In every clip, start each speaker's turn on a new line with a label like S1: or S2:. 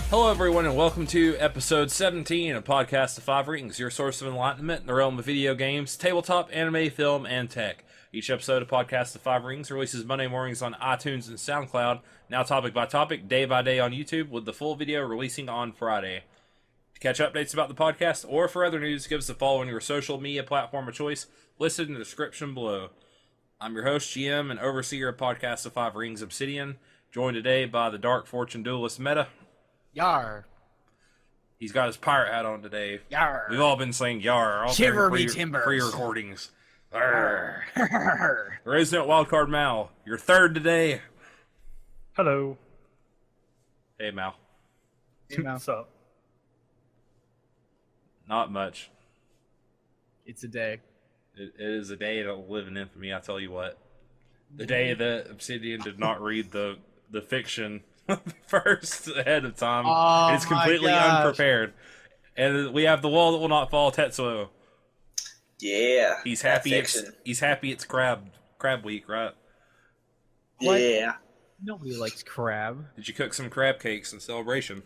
S1: Hello, everyone, and welcome to episode 17 of Podcast of Five Rings, your source of enlightenment in the realm of video games, tabletop, anime, film, and tech. Each episode of Podcast of Five Rings releases Monday mornings on iTunes and Soundcloud, now topic by topic, day by day on YouTube, with the full video releasing on Friday. To catch updates about the podcast or for other news, give us a follow on your social media platform of choice, listed in the description below. I'm your host, GM, and overseer of Podcast of Five Rings, Obsidian, joined today by the Dark Fortune Duelist Meta.
S2: Yar.
S1: He's got his pirate hat on today.
S2: Yar.
S1: We've all been saying yar. All
S2: Shiver me timbers.
S1: Pre-recordings. Resident Wildcard Mal, you're third today.
S3: Hello.
S1: Hey, Mal.
S2: Hey, Mal.
S3: What's up?
S1: Not much.
S2: It's a day.
S1: It is a day that'll live in infamy, I tell you what. The day that Obsidian did not read the fiction first ahead of time.
S2: Oh,
S1: It's completely unprepared. And we have The Wall That Will Not Fall, Tetsuo.
S4: Yeah.
S1: He's happy it's crab week, right?
S2: What?
S4: Yeah.
S2: Nobody likes crab.
S1: Did you cook some crab cakes in celebration?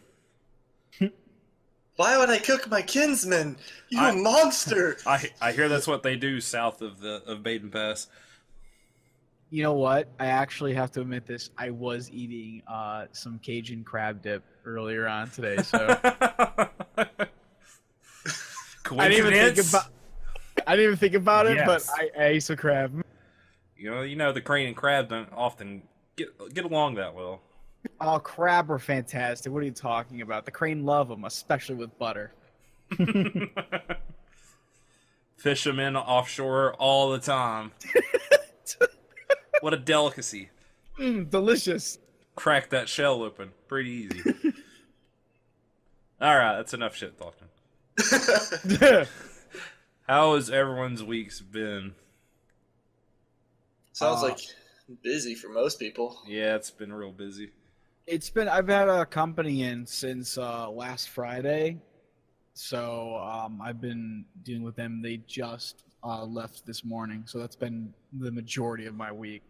S4: Why would I cook my kinsman? You monster!
S1: I hear that's what they do south of Baden Pass.
S2: You know what? I actually have to admit this. I was eating some Cajun crab dip earlier on today, so I didn't even think about it,
S3: Yes.
S2: but I ate some crab.
S1: You know the crane and crab don't often get along that well.
S2: Oh, crab are fantastic. What are you talking about? The crane love them, especially with butter.
S1: Fish them in offshore all the time. What a delicacy.
S2: Delicious.
S1: Crack that shell open. Pretty easy. Alright, that's enough shit talking. How has everyone's weeks been?
S4: Sounds like busy for most people.
S1: Yeah, it's been real busy.
S2: I've had a company in since last Friday, so I've been dealing with them. They just left this morning, so that's been the majority of my week.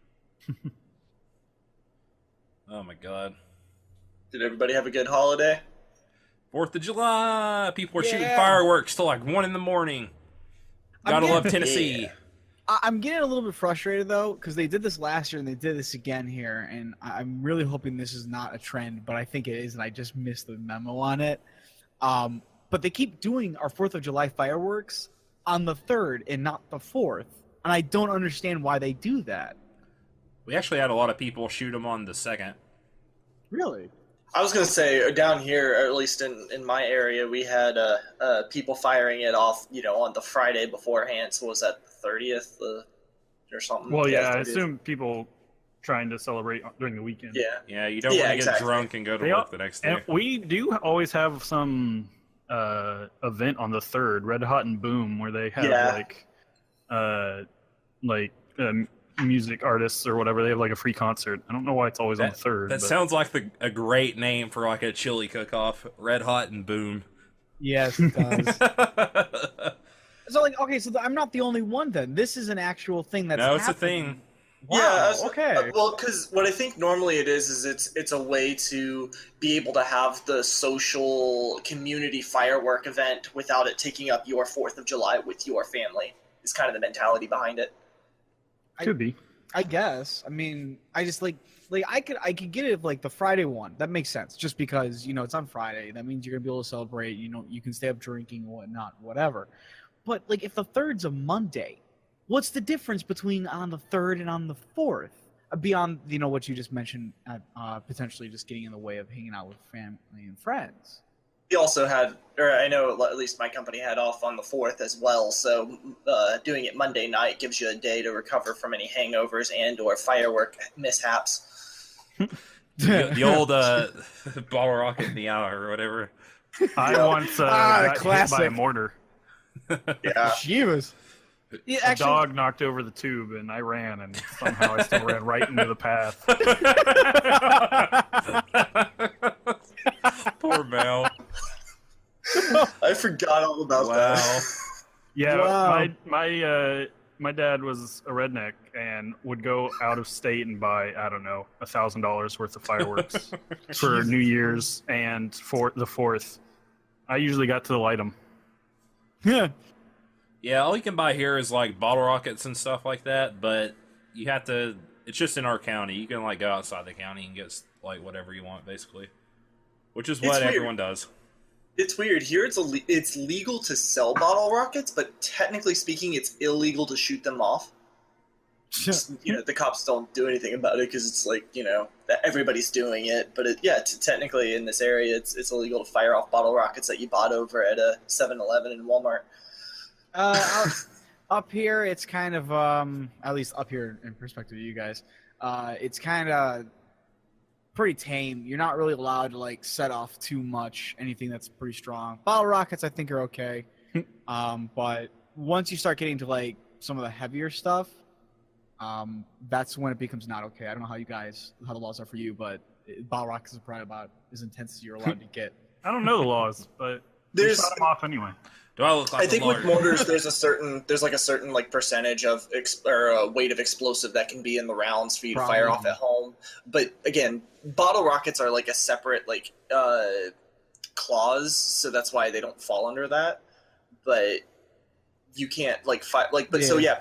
S1: Oh my god.
S4: Did everybody have a good holiday?
S1: 4th of July! People were shooting
S2: Yeah.
S1: fireworks till like 1 in the morning. Gotta love Tennessee.
S4: Yeah.
S2: I'm getting a little bit frustrated, though, because they did this last year and they did this again here, and I'm really hoping this is not a trend, but I think it is, and I just missed the memo on it. But they keep doing our 4th of July fireworks on the 3rd and not the 4th, and I don't understand why they do that.
S1: We actually had a lot of people shoot them on the 2nd.
S2: Really?
S4: I was going to say, down here, or at least in my area, we had people firing it off, on the Friday beforehand. So was that the 30th or something?
S3: Well, yeah, I
S4: 30th.
S3: assume people trying to celebrate during the weekend.
S4: Yeah.
S1: Yeah, you don't want to get drunk and go to work the next day.
S3: And we do always have some event on the 3rd, Red Hot and Boom, where they have music artists or whatever. They have like a free concert. I don't know why it's always on the 3rd.
S1: That sounds like a great name for like a chili cook-off. Red Hot and Boom.
S2: Yes, it does. So, I'm not the only one then. This is an actual thing that's
S1: No, it's
S2: happening.
S1: a thing.
S2: Wow, okay.
S4: Well, because what I think normally it is it's a way to be able to have the social community firework event without it taking up your 4th of July with your family. Is kind of the mentality behind it.
S3: Could be.
S2: I guess. I mean, I just I could get it like the Friday one. That makes sense. Just because, it's on Friday. That means you're gonna be able to celebrate, you can stay up drinking and whatnot, whatever. But if the 3rd's a Monday, what's the difference between on the 3rd and on the 4th? Beyond, what you just mentioned, potentially just getting in the way of hanging out with family and friends.
S4: We also had, or I know at least my company had off on the 4th as well, so doing it Monday night gives you a day to recover from any hangovers and or firework mishaps.
S1: The old ball rocket in the hour or whatever.
S3: I once got
S2: classic.
S3: hit by a mortar.
S4: Yeah.
S2: She was. Yeah,
S3: A dog knocked over the tube, and I ran, and somehow I still ran right into the path.
S1: Poor Mel.
S4: I forgot all about that.
S3: Yeah,
S2: Wow.
S3: my dad was a redneck, and and would go out of state and buy, I don't know, $1,000 worth of fireworks for New Year's and for the 4th. I usually got to light them.
S2: Yeah.
S1: Yeah, all you can buy here is like bottle rockets and stuff like that, but you have to. It's just in our county. You can like go outside the county and get like whatever you want, basically, which is what everyone does.
S4: It's weird here. It's legal to sell bottle rockets, but technically speaking, it's illegal to shoot them off. The cops don't do anything about it because it's like everybody's doing it. But technically in this area, it's illegal to fire off bottle rockets that you bought over at a 7-Eleven and Walmart.
S2: Up here, it's kind of at least up here in perspective of you guys, it's kind of pretty tame. You're not really allowed to like set off too much anything that's pretty strong. Bottle rockets, I think, are okay, but once you start getting to like some of the heavier stuff, that's when it becomes not okay. I don't know how the laws are for you, but bottle rockets are probably about as intense as you're allowed to get.
S3: I don't know the laws, but
S4: There's
S3: shot them off anyway.
S1: Do I look like
S4: I think
S1: a
S4: with
S1: lawyer?
S4: mortars, there's a certain like percentage of weight of explosive that can be in the rounds for you to fire off at home. But again, bottle rockets are like a separate like clause, so that's why they don't fall under that. But you can't like so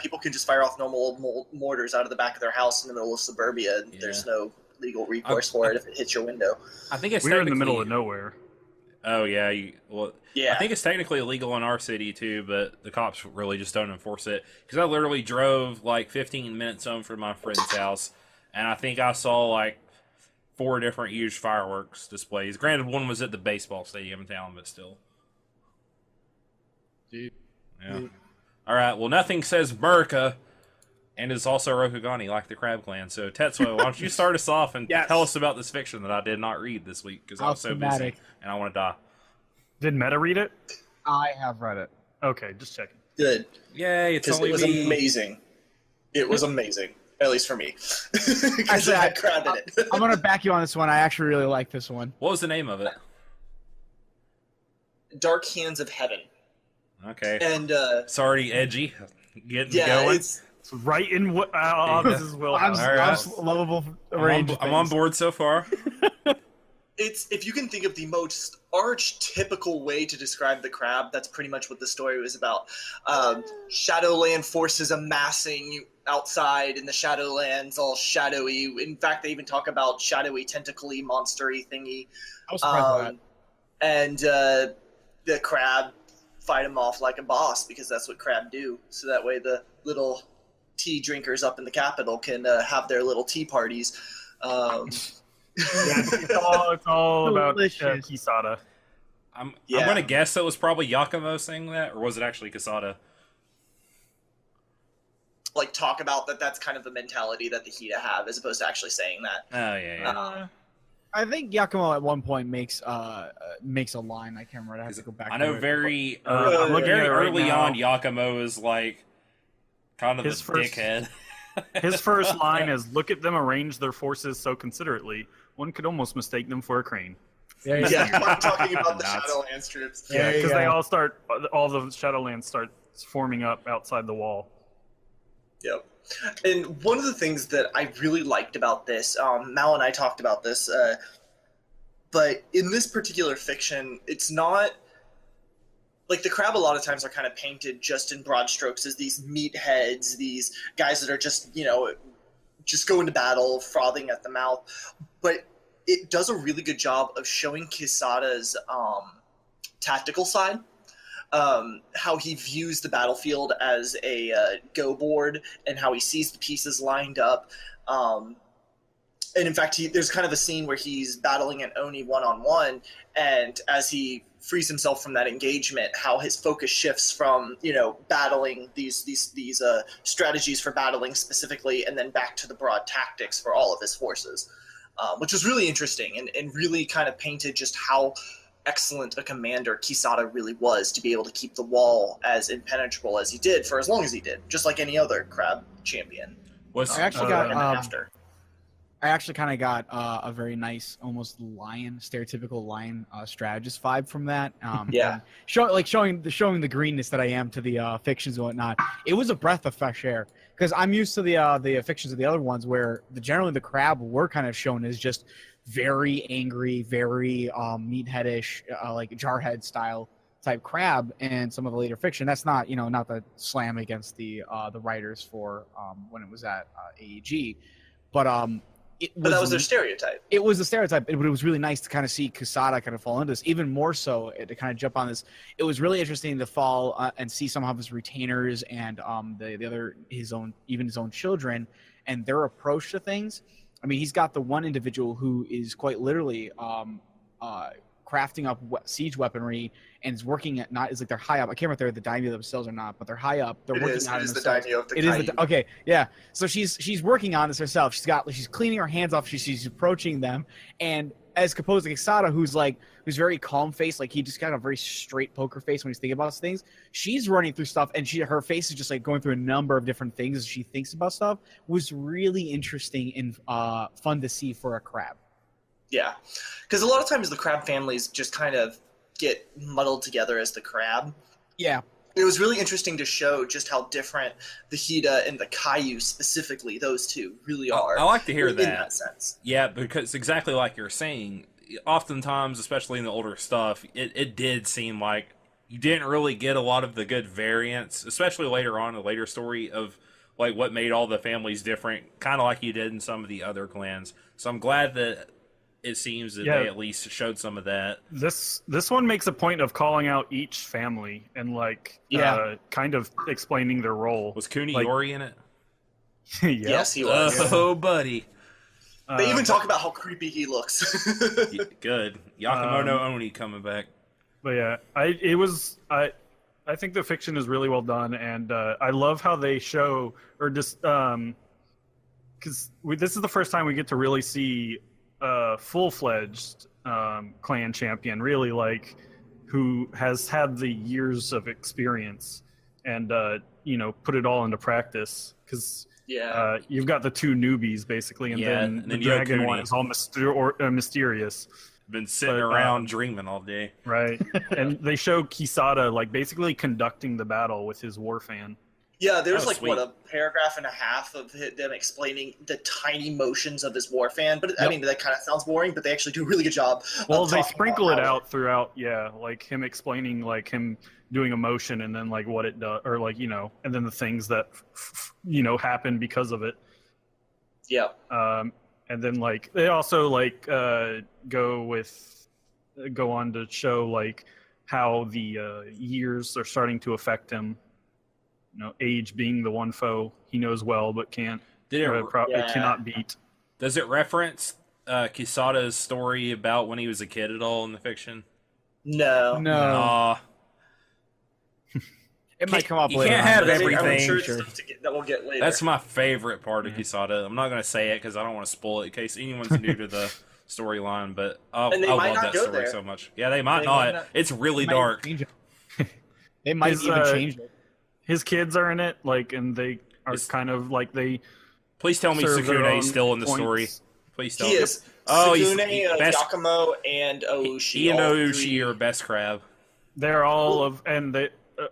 S4: people can just fire off normal mortars out of the back of their house in the middle of suburbia, and there's no legal recourse for it if it hits your window.
S1: I think it's
S3: we're in the middle of nowhere.
S1: Oh yeah, I think it's technically illegal in our city too, but the cops really just don't enforce it. Because I literally drove like 15 minutes home from my friend's house, and I think I saw like 4 different huge fireworks displays. Granted, one was at the baseball stadium in town, but still.
S2: Dude.
S1: Yeah. All right. Well, nothing says America, and is also Rokugani like the Crab Clan. So Tetsuo, why don't you start us off and tell us about this fiction that I did not read this week because I was so busy and I want to die.
S3: Did Meta read it?
S2: I have read it.
S3: Okay, just checking.
S4: Good.
S1: Yay! It
S4: was amazing. It was amazing, at least for me. Because it had crab in it.
S2: I'm gonna back you on this one. I actually really like this one.
S1: What was the name of it?
S4: Dark Hands of Heaven.
S1: Okay.
S4: And
S1: it's already edgy. Getting going.
S4: It's
S3: right in what this is Will.
S2: I'm lovable range.
S1: I'm on board so far.
S4: It's if you can think of the most archetypical way to describe the crab, that's pretty much what the story was about. Shadowland forces amassing outside in the Shadowlands, all shadowy. In fact, they even talk about shadowy, tentacly, monstery thingy.
S2: I was surprised by that.
S4: And the crab fight him off like a boss because that's what crab do. So that way the little tea drinkers up in the capital can have their little tea parties.
S3: It's all about Kisada.
S1: I'm going to guess it was probably Yakumo saying that, or was it actually Kisada?
S4: Like, talk about that's kind of the mentality that the Hida have, as opposed to actually saying that.
S1: Oh, yeah.
S2: I think Yakumo at one point makes a line. I can't remember. I have to go back.
S1: I know
S2: very
S1: early on, Yakumo is like kind of
S3: his
S1: dickhead.
S3: His first line is, "Look at them arrange their forces so considerately. One could almost mistake them for a crane."
S4: I'm talking about the Shadowlands troops.
S3: Yeah, because all the Shadowlands start forming up outside the wall.
S4: Yep. And one of the things that I really liked about this, Mal and I talked about this, but in this particular fiction, it's not like the crab a lot of times are kind of painted just in broad strokes as these meatheads, these guys that are just going to battle, frothing at the mouth. But it does a really good job of showing Kisada's tactical side. How he views the battlefield as a go board and how he sees the pieces lined up. And in fact, there's kind of a scene where he's battling an Oni one-on-one, and as he frees himself from that engagement, how his focus shifts from, battling these strategies for battling specifically, and then back to the broad tactics for all of his forces, which was really interesting and really kind of painted just how excellent a commander Kisada really was to be able to keep the wall as impenetrable as he did for as long as he did, just like any other crab champion.
S1: Was
S2: I actually got
S4: after.
S2: I actually kind of got a very nice, almost stereotypical lion strategist vibe from that.
S4: Yeah.
S2: And showing the greenness that I am to the fictions and whatnot. It was a breath of fresh air because I'm used to the fictions of the other ones where generally the crab were kind of shown as just very angry, very meatheadish, like jarhead style type crab, and some of the later fiction. That's not not the slam against the writers for when it was at AEG, but
S4: But that was their stereotype.
S2: It was the stereotype, but it was really nice to kind of see Quesada kind of fall into this. Even more so, to kind of jump on this, it was really interesting to fall and see some of his retainers and the other his own children and their approach to things. I mean, he's got the one individual who is quite literally crafting up siege weaponry and is working at they're high up. I can't remember if they're the daimyo themselves or not, but they're high up. They're working on it. It is the daimyo of the Kaiju. Okay, yeah. So she's working on this herself. She's cleaning her hands off. She's approaching them, and as opposed to Quesada, who's very calm faced, like he just got a very straight poker face when he's thinking about things. She's running through stuff, and her face is just like going through a number of different things as she thinks about stuff. Was really interesting and fun to see for a crab.
S4: Yeah, because a lot of times the crab families just kind of get muddled together as the crab.
S2: Yeah.
S4: It was really interesting to show just how different the Hida and the Kaiju specifically, those two, really are.
S1: I like to hear that.
S4: In that sense.
S1: Yeah, because exactly like you're saying, oftentimes, especially in the older stuff, it did seem like you didn't really get a lot of the good variants, especially later on in the later story of like what made all the families different, kind of like you did in some of the other clans. So I'm glad that it seems that they at least showed some of that.
S3: This one makes a point of calling out each family and kind of explaining their role.
S1: Was Kuniyori in it?
S3: Yeah.
S4: Yes, he was.
S1: Oh, buddy.
S4: They even talk about how creepy he looks.
S1: Good. Yakumo no Oni coming back.
S3: But yeah, I think the fiction is really well done, and I love how they show, or just because this is the first time we get to really see full-fledged clan champion, really, like, who has had the years of experience and put it all into practice, because you've got the two newbies basically, and then the dragon one is all mysterious,
S1: been sitting around dreaming all day,
S3: right? And they show Quesada like basically conducting the battle with his war fan.
S4: Yeah, there's
S1: sweet.
S4: a paragraph and a half of them explaining the tiny motions of his war fan. But I mean, that kind of sounds boring, but they actually do a really good job.
S3: Well, they sprinkle it out throughout, like him explaining, like him doing a motion and then like what it does, or like, and then the things that, happen because of it.
S4: Yeah.
S3: And then like they also like go on to show like how the years are starting to affect him. Age being the one foe he knows well but can't cannot beat.
S1: Does it reference Quesada's story about when he was a kid at all in the fiction?
S4: No.
S2: It might come up later.
S1: You can't have everything.
S4: I'm sure it's stuff that we'll get later.
S1: That's my favorite part of Quesada. I'm not going to say it because I don't want to spoil it in case anyone's new to the storyline, but I love that story so much. Yeah, they might not. It's really dark.
S2: They might even change it.
S3: His kids are in it, like, and they are kind of like they.
S1: Please tell me Sukune's still in the story. Please tell me.
S4: He is.
S1: Oh,
S4: Sukune, Yakumo, and Oushi.
S1: He and Oushi are best crab.
S3: They're all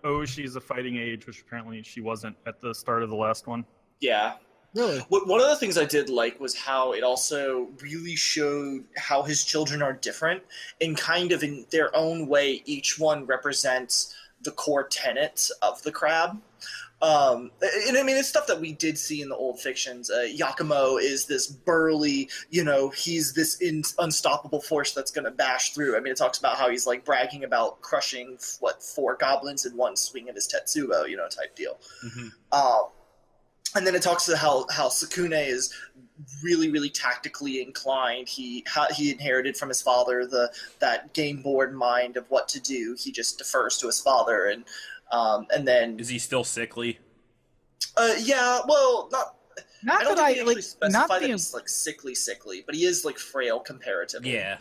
S3: Oushi is a fighting age, which apparently she wasn't at the start of the last one.
S4: Yeah.
S2: Really?
S4: One of the things I did like was how it also really showed how his children are different, and kind of in their own way, each one represents the core tenets of the crab. And I mean, it's stuff that we did see in the old fictions. Yakumo is this burly, he's this unstoppable force that's going to bash through. I mean, it talks about how he's like bragging about crushing 4 goblins in one swing of his Tetsubo, type deal. Mm-hmm. And then it talks to how Sukune is really, really tactically inclined. He inherited from his father that game board mind of what to do. He just defers to his father, and then
S1: is he still sickly?
S4: Yeah. Well,
S2: not
S4: I don't
S2: that
S4: think he actually specified that
S2: the
S4: he's like sickly, but he is like frail comparatively.
S1: Yeah.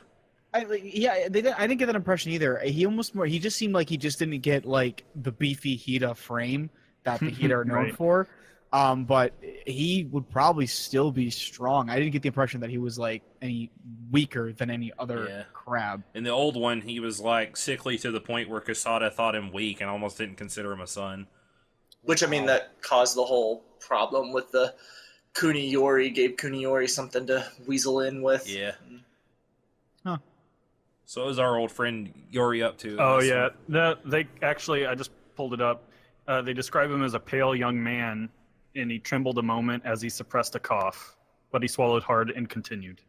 S2: I didn't get that impression either. He just seemed like he just didn't get like the beefy Hida frame that the Hida are known for. But he would probably still be strong. I didn't get the impression that he was like any weaker than any other crab.
S1: In the old one, he was like sickly to the point where Kasada thought him weak and almost didn't consider him a son.
S4: Which, I mean, that caused the whole problem with the Kuniyori, gave Kuniyori something to weasel in with.
S1: Yeah.
S2: Huh.
S1: So what was our old friend Yori up to?
S3: Oh, yeah. No, they actually, I just pulled it up. They describe him as a pale young man, and he trembled a moment as he suppressed a cough, but he swallowed hard and continued.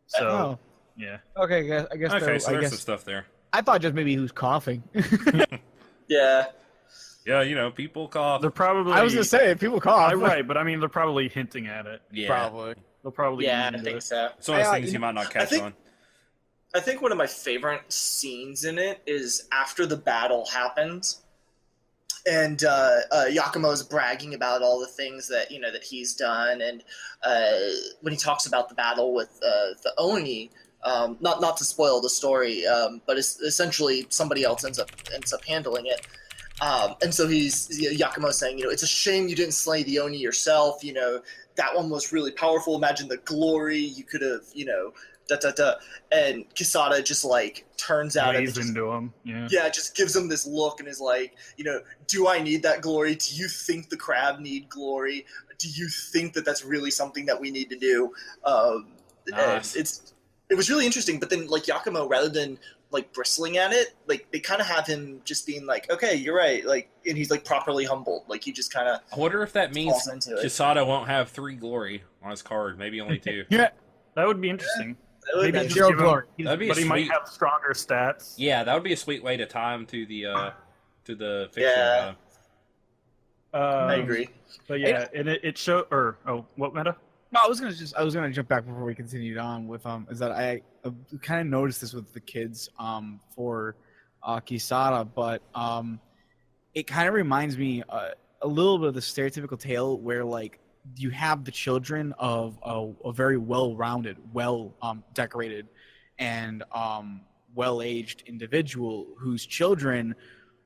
S3: So, yeah.
S2: Okay, I guess.
S1: Okay, so
S2: I
S1: there's
S2: guess
S1: some stuff there.
S2: I thought just maybe he was coughing.
S4: Yeah.
S1: Yeah, you know, people cough.
S3: They're probably...
S2: I was gonna say people cough.
S3: Right, but I mean, they're probably hinting at it.
S1: Yeah.
S2: Probably.
S3: They'll probably...
S4: Yeah,
S3: lean
S4: I
S3: into
S4: think
S3: it.
S4: so.
S1: It's one of those
S2: I-
S1: things you might not catch
S4: think-
S1: on.
S4: I think one of my favorite scenes in it is after the battle happens, and Yakumo's bragging about all the things that that he's done, and when he talks about the battle with the Oni, not to spoil the story, but it's essentially somebody else ends up handling it, and so Yakumo saying, it's a shame you didn't slay the Oni yourself. That one was really powerful. Imagine the glory you could have, and Kisada just like turns out and
S3: Lays into him. Yeah.
S4: yeah, just gives him this look and is like, do I need that glory? Do you think the crab need glory? Do you think that that's really something that we need to do?
S1: Nice.
S4: And it was really interesting, but then like Yakumo, rather than like bristling at it, like they kind of have him just being like, okay, you're right, like, and he's like properly humbled, like he just kind of
S1: I wonder if that means
S4: falls into it.
S1: Kisada won't have 3 glory on his card, maybe only 2.
S2: Yeah.
S3: That would be interesting.
S4: That would
S3: Maybe
S4: be-
S3: just
S2: Zero
S3: give him-
S2: glory.
S1: That'd be
S3: but
S1: a
S3: he might
S1: sweet.
S3: have stronger stats.
S1: Yeah, that would be a sweet way to tie him to the fiction.
S4: Yeah. I
S3: Um,
S4: agree.
S3: But yeah, and it showed. What meta?
S2: No, I was gonna jump back before we continued on with is that I kind of noticed this with the kids for Kisada, but it kind of reminds me a little bit of the stereotypical tale where like you have the children of a very well-rounded, decorated, and well-aged individual whose children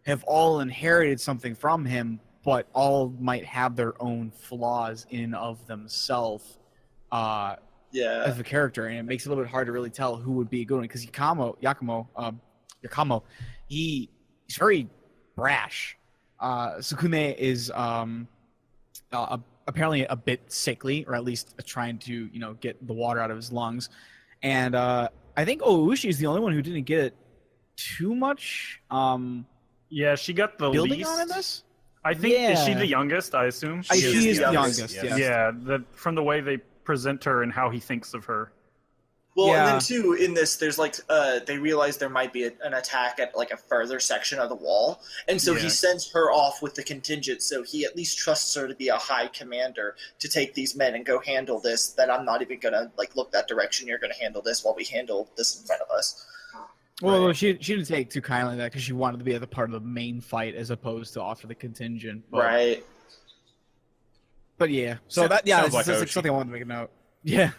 S2: have all inherited something from him, but all might have their own flaws in and of themselves
S4: Yeah.
S2: as a character, and it makes it a little bit hard to really tell who would be a good one, because Yakumo, he's very brash. Sukune is apparently a bit sickly, or at least trying to get the water out of his lungs, and I think Oushi is the only one who didn't get it too much
S3: Yeah, she got the
S2: building
S3: least.
S2: on in this.
S3: I think is she
S2: Yeah.
S3: the youngest? I assume.
S2: She is the youngest.
S1: yes.
S2: Yes.
S3: Yeah, from the way they present her and how he thinks of her.
S4: Well,
S2: Yeah.
S4: and then too, in this, there's like they realize there might be an attack at like a further section of the wall, and so he
S3: Yeah.
S4: sends her off with the contingent. So he at least trusts her to be a high commander to take these men and go handle this. That I'm not even gonna like look that direction. You're gonna handle this while we handle this in front of us.
S2: Well, she didn't take too kindly that because she wanted to be at the part of the main fight as opposed to offer the contingent. But,
S4: Right.
S2: But yeah, so
S1: Sounds
S2: that
S1: like
S2: it's like
S1: Oshi.
S2: something I wanted to make a note. Yeah.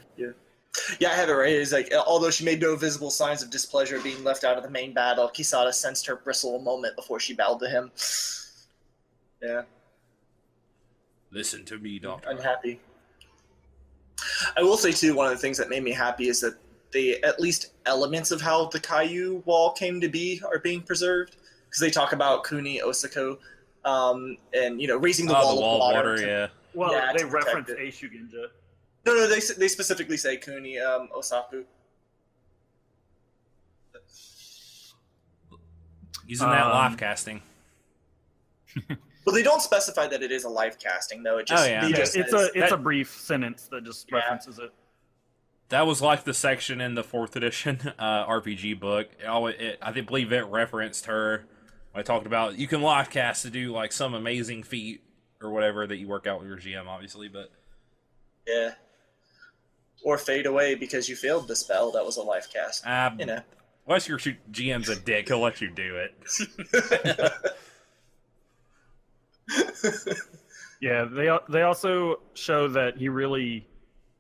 S4: Yeah, I have it right. It's like, although she made no visible signs of displeasure being left out of the main battle, Kisada sensed her bristle a moment before she bowed to him. Yeah,
S1: Listen to me, Doctor.
S4: unhappy. I will say, too, one of the things that made me happy is that at least elements of how the Caillou wall came to be are being preserved. Because they talk about Kuni, Osako, and, raising the wall
S1: The
S4: of water.
S1: yeah.
S3: Well,
S4: Yeah,
S3: they
S4: to protect
S3: reference
S4: it.
S3: Eishu Ginja.
S4: No, they specifically say Kuni, Osaku.
S1: Using that
S3: Um,
S1: live casting.
S4: Well, they don't specify that it is a live casting, though. It just,
S1: Oh, yeah.
S4: he
S1: Yeah,
S4: just
S3: It's
S4: says-
S3: a brief sentence that just
S4: Yeah.
S3: references it.
S1: That was like the section in the 4th edition RPG book. I believe it referenced her. I talked about you can live cast to do like some amazing feat or whatever that you work out with your GM, obviously, but
S4: Yeah. Or fade away because you failed the spell. That was a life cast.
S1: unless your GM's a dick, he'll let you do it.
S3: Yeah, they also show that he really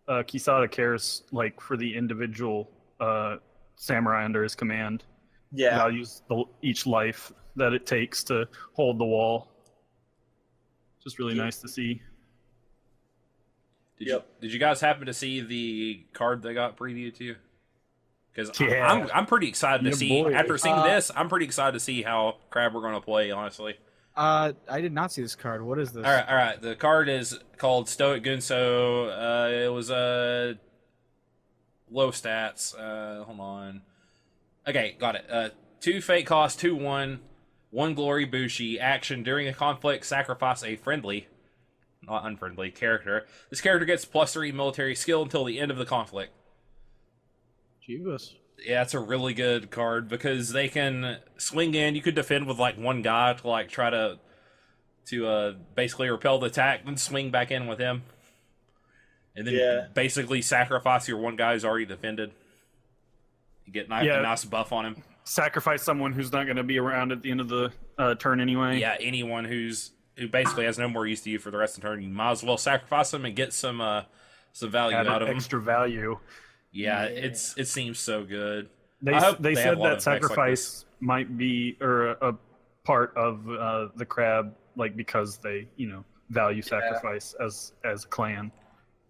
S3: Kisada cares like for the individual samurai under his command.
S4: Yeah.
S3: Values each life that it takes to hold the wall. just really nice to see.
S1: Did you guys happen to see the card they got previewed to? Because
S3: Yeah.
S1: I'm pretty excited to
S3: Yeah,
S1: see.
S3: boy.
S1: After seeing this, I'm pretty excited to see how Crab we're going to play. Honestly.
S2: I did not see this card. What is this?
S1: All right. The card is called Stoic Gunso. It was low stats. Hold on. Okay, got it. 2 fate cost, 2/1, 1 glory Bushi. Action during a conflict, sacrifice a friendly, not unfriendly character. This character gets +3 military skill until the end of the conflict.
S3: Jesus.
S1: Yeah, it's a really good card because they can swing in. You could defend with like one guy to like try to basically repel the attack, then swing back in with him, and then basically sacrifice your one guy who's already defended. You get a nice buff on him.
S3: Sacrifice someone who's not going to be around at the end of the turn anyway.
S1: Yeah, anyone who basically has no more use to you for the rest of the turn, you might as well sacrifice them and get some value out of them.
S3: Extra value.
S1: Yeah, it seems so good.
S3: They said that sacrifice might be a part of the crab, like because they value sacrifice as a clan.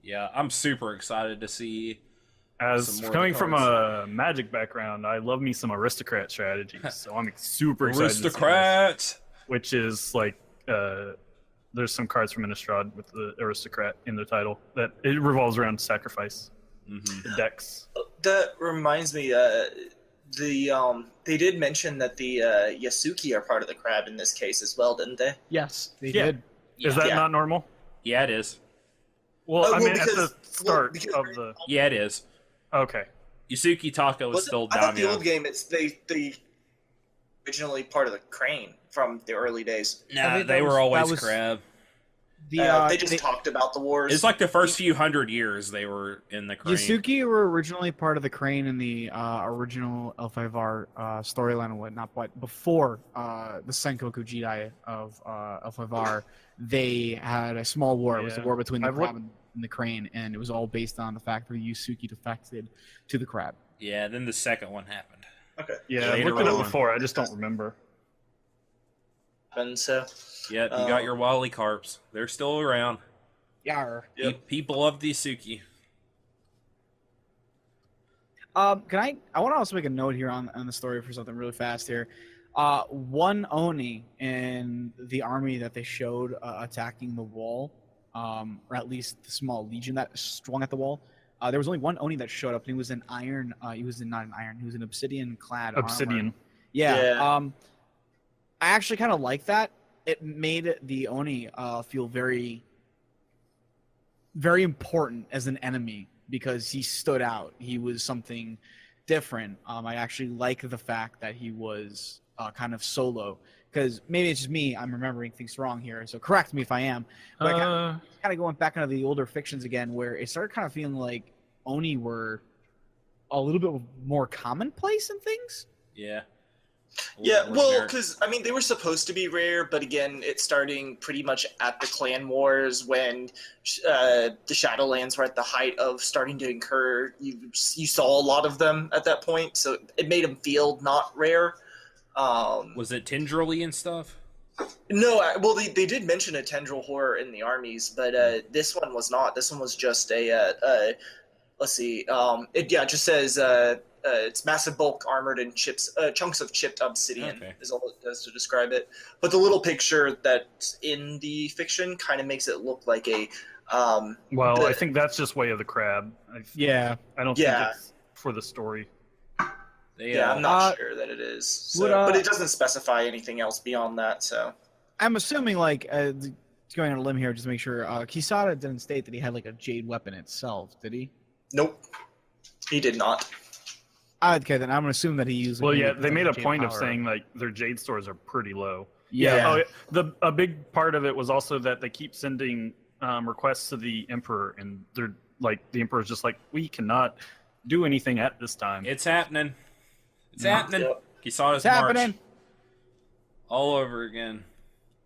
S1: Yeah, I'm super excited to see.
S3: As coming from a Magic background, I love me some aristocrat strategies, so I'm super excited.
S1: Aristocrat,
S3: to see this, which is like there's some cards from Innistrad with the aristocrat in the title that it revolves around sacrifice. The decks.
S4: That reminds me, they did mention that the Yasuki are part of the crab in this case as well, didn't they?
S2: Yes, they did.
S3: Is that not normal?
S1: Yeah, it is.
S3: Well, I mean, at the start of the.
S1: Yeah, it is.
S3: Okay.
S1: Yasuki Tako is still down.
S4: I thought the old game, they originally part of the crane from the early days.
S1: Nah, they were always crab.
S4: They just talked about the wars.
S1: It's like the first few hundred years they were in the crane.
S2: Yasuki were originally part of the crane in the original L5R storyline and whatnot, but before the Senkoku Jidai of L5R, they had a small war. It was a war between the crab and the crane, and it was all based on the fact that Yasuki defected to the crab.
S1: Yeah, then the second one happened.
S4: Okay.
S3: Yeah, I looked it up before. I just don't remember.
S4: And so.
S1: Yep, you got your Wily Carps. They're still around.
S2: Yar.
S4: Yep.
S1: People love the Yasuki.
S2: I want to also make a note here on the story for something really fast here. One Oni in the army that they showed attacking the wall, or at least the small legion that swung at the wall. There was only one Oni that showed up, and he was in iron. He was not an iron. He was an obsidian-clad
S3: Obsidian.
S2: armor. Yeah. I actually kind of like that. It made the Oni feel very, very important as an enemy because he stood out. He was something different. I actually like the fact that he was kind of solo because maybe it's just me. I'm remembering things wrong here, so correct me if I am. But kind of going back into the older fictions again, where it started kind of feeling like Oni were a little bit more commonplace in things.
S1: Yeah.
S4: Yeah, well, because, I mean, they were supposed to be rare, but again, it's starting pretty much at the Clan Wars when the Shadowlands were at the height of starting to incur. You saw a lot of them at that point, so it made them feel not rare.
S1: Was it tendrily and stuff?
S4: No, well, they did mention a tendril horror in the armies, but this one was not. This one was just a let's see, it just says... it's massive bulk armored and chunks of chipped obsidian is all it does to describe it. But the little picture that's in the fiction kind of makes it look like a.
S3: I think that's just Way of the Crab. I don't think it's for the story.
S4: I'm not sure that it is. So, but it doesn't specify anything else beyond that. So
S2: I'm assuming, like, going on a limb here, just to make sure. Kisada didn't state that he had like a jade weapon itself, did he?
S4: Nope, he did not.
S2: Okay, then I'm gonna assume that he used.
S3: Well, they made a point of saying like their jade stores are pretty low.
S2: Yeah.
S3: A big part of it was also that they keep sending requests to the Emperor, and they're like the Emperor's just like, we cannot do anything at this time.
S1: It's happening. It's happening.
S4: Yep.
S1: Kisada's march all over again.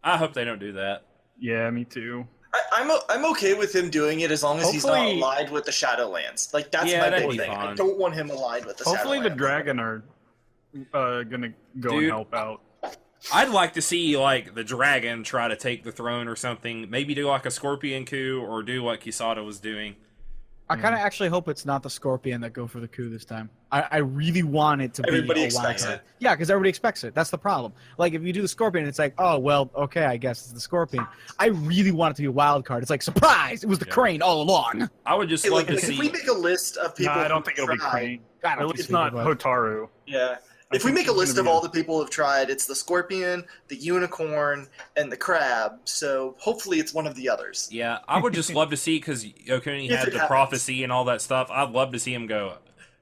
S1: I hope they don't do that.
S3: Yeah, me too.
S4: I'm okay with him doing it as long as he's not allied with the Shadowlands. Like that's my big thing. I don't want him allied with the Shadowlands.
S3: Hopefully the Dragon are gonna go and help out.
S1: I'd like to see like the dragon try to take the throne or something. Maybe do like a scorpion coup or do what Kisada was doing.
S2: I kind of actually hope it's not the Scorpion that go for the coup this time. I really want it to
S4: Everybody
S2: be a
S4: expects
S2: wild
S4: it.
S2: card. Yeah, because everybody expects it. That's the problem. Like, if you do the Scorpion, it's like, oh, well, okay, I guess it's the Scorpion. I really want it to be a wild card. It's like, surprise! It was the Crane all along.
S1: I would just
S4: Hey,
S1: love
S4: like,
S1: to
S4: if
S1: see.
S4: we make a list of people,
S3: I don't
S4: who
S3: think it'll be
S4: tried-
S3: Crane.
S2: I don't
S3: At
S2: think
S3: least
S2: so,
S3: not
S2: but-
S3: Hotaru.
S4: Yeah.
S3: I
S4: If we
S3: think
S4: make a
S3: it's
S4: list
S3: gonna
S4: of
S3: be
S4: all the people who've tried, it's the scorpion, the unicorn, and the crab. So hopefully it's one of the others.
S1: Yeah, I would just love to see because Yokuni
S4: If
S1: had
S4: it
S1: the
S4: happens.
S1: prophecy and all that stuff. I'd love to see him go,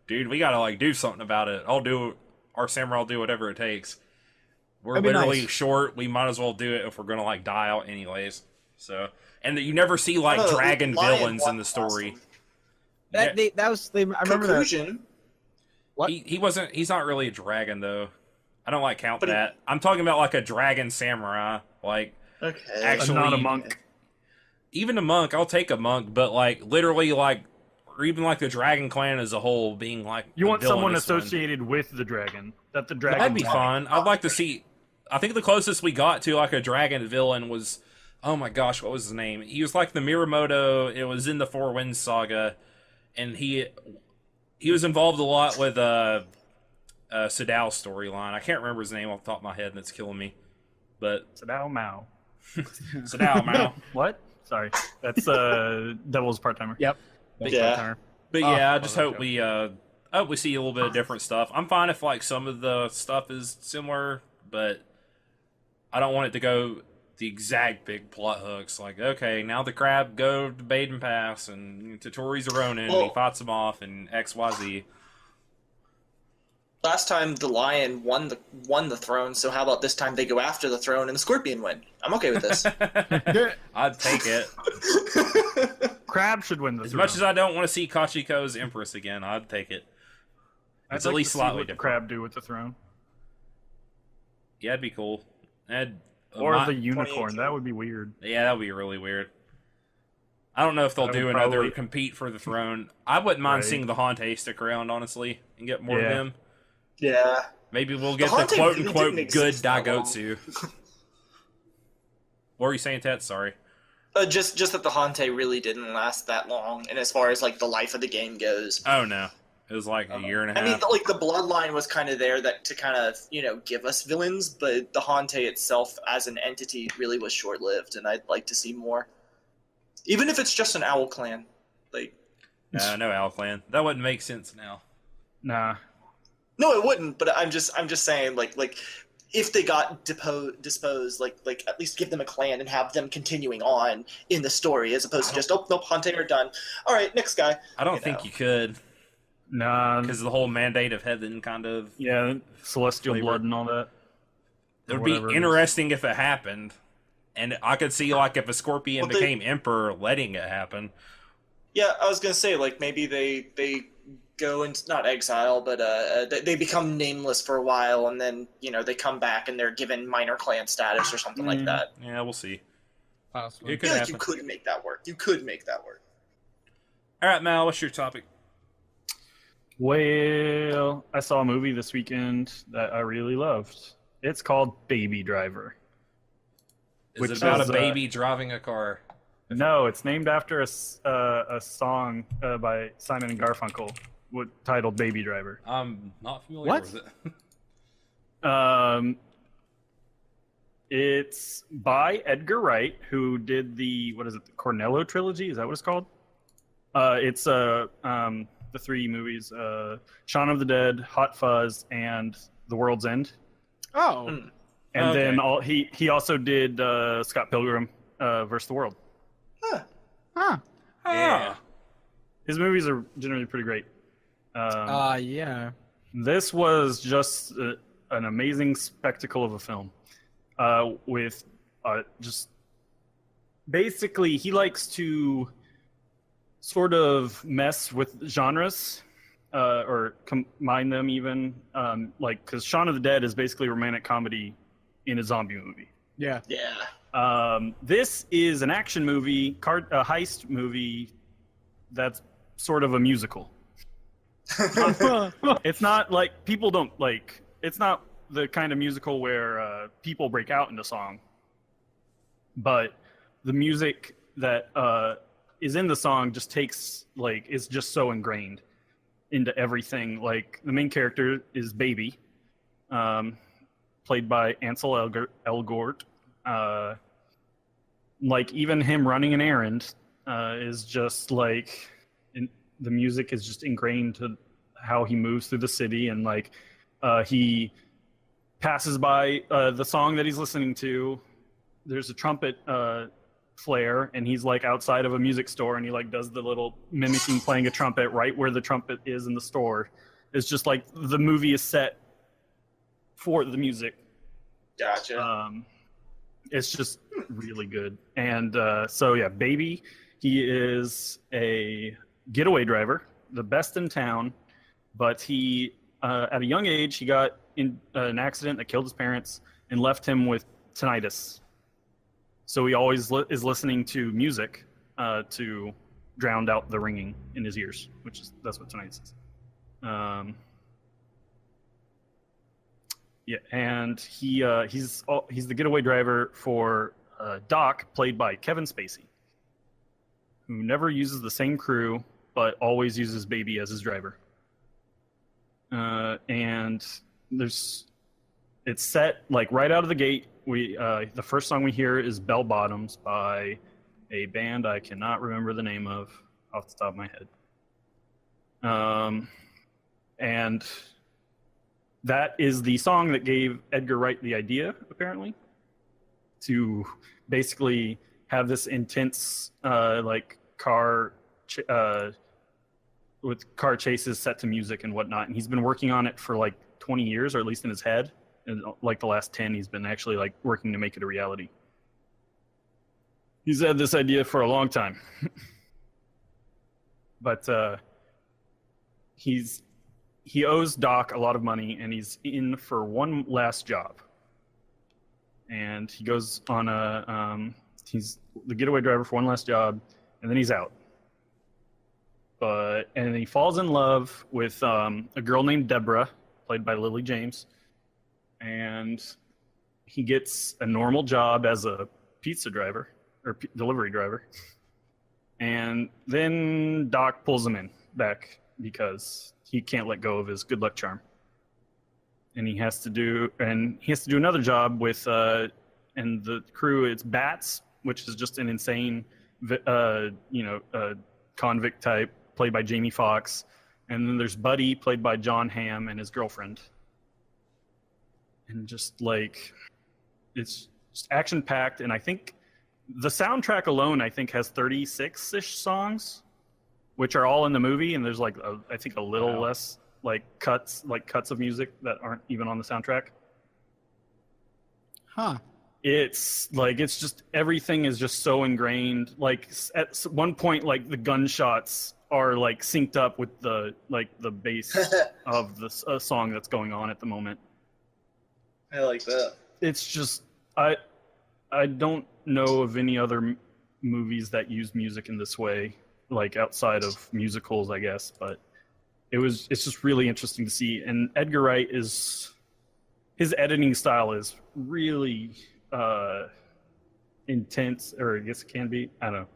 S1: dude. We gotta like do something about it. Our samurai will do whatever it takes. We're
S2: That'd be
S1: literally
S2: nice.
S1: short. We might as well do it if we're gonna like die out anyways. So, and you never see like
S4: Oh,
S1: dragon
S4: lion
S1: villains in the
S4: was
S1: story.
S2: I remember that.
S4: Conclusion.
S2: What?
S1: He's not really a dragon though. I don't like count
S4: But he-
S1: that. I'm talking about like a dragon samurai. Like
S4: Okay.
S1: Actually-
S3: Not a monk.
S1: even a monk, I'll take a monk, but like literally like or even like the dragon clan as a whole being like
S3: You
S1: the
S3: want someone
S1: villainous one.
S3: associated with the dragon. That the dragon.
S1: That'd be
S3: wanted.
S1: fun. I'd like to see. I think the closest we got to like a dragon villain was, oh my gosh, what was his name? He was like the Mirumoto. It was in the Four Winds saga, and he was involved a lot with Sadao storyline. I can't remember his name off the top of my head, and it's killing me. But
S3: Sadao Mao.
S1: Sadao Mao.
S3: What? Sorry, that's Devil's part-timer.
S2: Yep.
S4: Yeah.
S1: But
S2: Oh,
S1: yeah, I just
S3: well,
S1: hope we hope we see a little bit of different stuff. I'm fine if like some of the stuff is similar, but I don't want it to go the exact big plot hooks. Like, okay, now the crab go to Baden Pass and to Tori's Ronin and he
S4: Well-
S1: fights him off and XYZ.
S4: Last time the lion won the throne, so how about this time they go after the throne and the scorpion win? I'm okay with this.
S1: I'd take it.
S3: Crab should win the
S1: As
S3: throne.
S1: much as I don't want to see Kachiko's Empress again, I'd take it.
S3: I'd
S1: It's
S3: like
S1: at least
S3: to see
S1: slightly
S3: what the
S1: different.
S3: crab do with the throne,
S1: Yeah, it'd be cool.
S3: or the unicorn. That would be weird.
S1: Yeah, that would be really weird. I don't know if they'll
S3: That
S1: do
S3: would
S1: another
S3: probably-
S1: compete for the throne. I wouldn't mind
S3: Right.
S1: seeing the Hante stick around, honestly, and get more of
S3: Yeah.
S1: them.
S4: Yeah.
S1: Maybe we'll get the
S4: Hante really
S1: quote-unquote
S4: didn't
S1: good
S4: exist that long.
S1: Daigotsu. What were you saying, Tets? Sorry.
S4: Just that the Hante really didn't last that long, and as far as like the life of the game goes.
S1: Oh, no. It was like a year and a
S4: I mean,
S1: half.
S4: like the bloodline was kind of there that to kind of give us villains, but the Hante itself as an entity really was short-lived, and I'd like to see more. Even if it's just an owl clan, like
S1: No, Owl Clan. That wouldn't make sense now.
S3: Nah.
S4: no, it wouldn't. But I'm just saying, like if they got disposed, like at least give them a clan and have them continuing on in the story, as opposed to just nope, Hante are done. All right, next guy.
S1: I don't
S4: You
S1: think
S4: know.
S1: you could,
S3: Nah.
S1: because of the whole mandate of heaven kind of...
S3: Yeah, celestial
S1: Flavor.
S3: blood and all that.
S1: It would
S3: Or
S1: be
S3: whatever it is.
S1: interesting if it happened. And I could see, like, if a scorpion
S4: Well, they-
S1: became emperor, letting it happen.
S4: Yeah, I was gonna say like maybe they go into not exile, but they become nameless for a while, and then they come back and they're given minor clan status or something like that.
S1: Yeah, we'll see.
S2: Possibly.
S1: It
S4: I
S1: could
S4: feel like
S1: happen.
S4: you could make that work. You could make that work.
S1: All right, Mal, what's your topic?
S3: Well, I saw a movie this weekend that I really loved. It's called Baby Driver.
S1: Is
S3: Which
S1: it about
S3: is,
S1: a baby driving a car?
S3: No, it's named after a song by Simon and Garfunkel titled Baby Driver.
S1: I'm not familiar
S2: What?
S1: with it.
S3: It's by Edgar Wright, who did the Cornello trilogy? Is that what it's called? It's the three movies: Shaun of the Dead, Hot Fuzz, and The World's End.
S2: Oh.
S4: Hmm.
S3: And
S1: Okay.
S3: then he also did Scott Pilgrim versus the World.
S4: Huh.
S2: Huh.
S1: Yeah.
S3: His movies are generally pretty great.
S2: Yeah.
S3: This was just an amazing spectacle of a film. With just basically, he likes to sort of mess with genres or combine them even. Because Shaun of the Dead is basically a romantic comedy in a zombie movie.
S2: Yeah.
S4: Yeah.
S3: This is an action movie, a heist movie that's sort of a musical. It's not like people don't like. It's not the kind of musical where people break out into song, but the music that is in the song just takes is just so ingrained into everything. Like the main character is Baby, played by Ansel Elgort. Even him running an errand is just the music is just ingrained to how he moves through the city, and he passes by the song that he's listening to. There's a trumpet flare, and he's outside of a music store, and he does the little mimicking playing a trumpet right where the trumpet is in the store. It's just the movie is set for the music.
S4: Gotcha.
S3: It's just really good. And so yeah, Baby, he is a getaway driver, the best in town, but he at a young age he got in an accident that killed his parents and left him with tinnitus. So he always is listening to music to drown out the ringing in his ears, that's what tinnitus is. Yeah, and he's the getaway driver for Doc, played by Kevin Spacey, who never uses the same crew but always uses Baby as his driver. And it's set right out of the gate. The first song we hear is Bell Bottoms by a band I cannot remember the name of off the top of my head. And that is the song that gave Edgar Wright the idea, apparently, to basically have this intense car with car chases set to music and whatnot. And he's been working on it for 20 years, or at least in his head. And the last 10, he's been actually working to make it a reality. He's had this idea for a long time. But he owes Doc a lot of money, and he's in for one last job. And he goes on he's the getaway driver for one last job, and then he's out. And he falls in love with a girl named Deborah, played by Lily James. And he gets a normal job as a pizza driver, or delivery driver. And then Doc pulls him back because he can't let go of his good luck charm. And he has to do another job with and the crew. It's Bats, which is just an insane convict type played by Jamie Foxx. And then there's Buddy, played by John Hamm, and his girlfriend. And just it's just action packed. And I think the soundtrack alone has 36-ish songs, which are all in the movie, and there's I think a little less cuts of music that aren't even on the soundtrack.
S2: Huh.
S3: It's it's just everything is just so ingrained. At one point, the gunshots are synced up with the bass of the song that's going on at the moment.
S4: I like that.
S3: It's just I don't know of any other movies that use music in this way, outside of musicals, I guess. But it's just really interesting to see. And Edgar Wright his editing style is really intense, or I guess it can be. I don't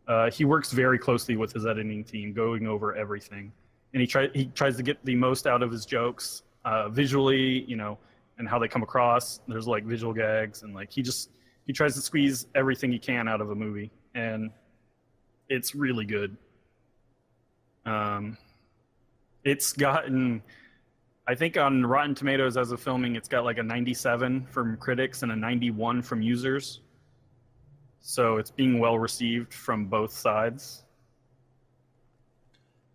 S3: know. He works very closely with his editing team, going over everything, and he tries to get the most out of his jokes visually, and how they come across. There's visual gags, and he tries to squeeze everything he can out of a movie, and it's really good. It's gotten, I think on Rotten Tomatoes as of filming, it's got a 97 from critics and a 91 from users. So it's being well received from both sides.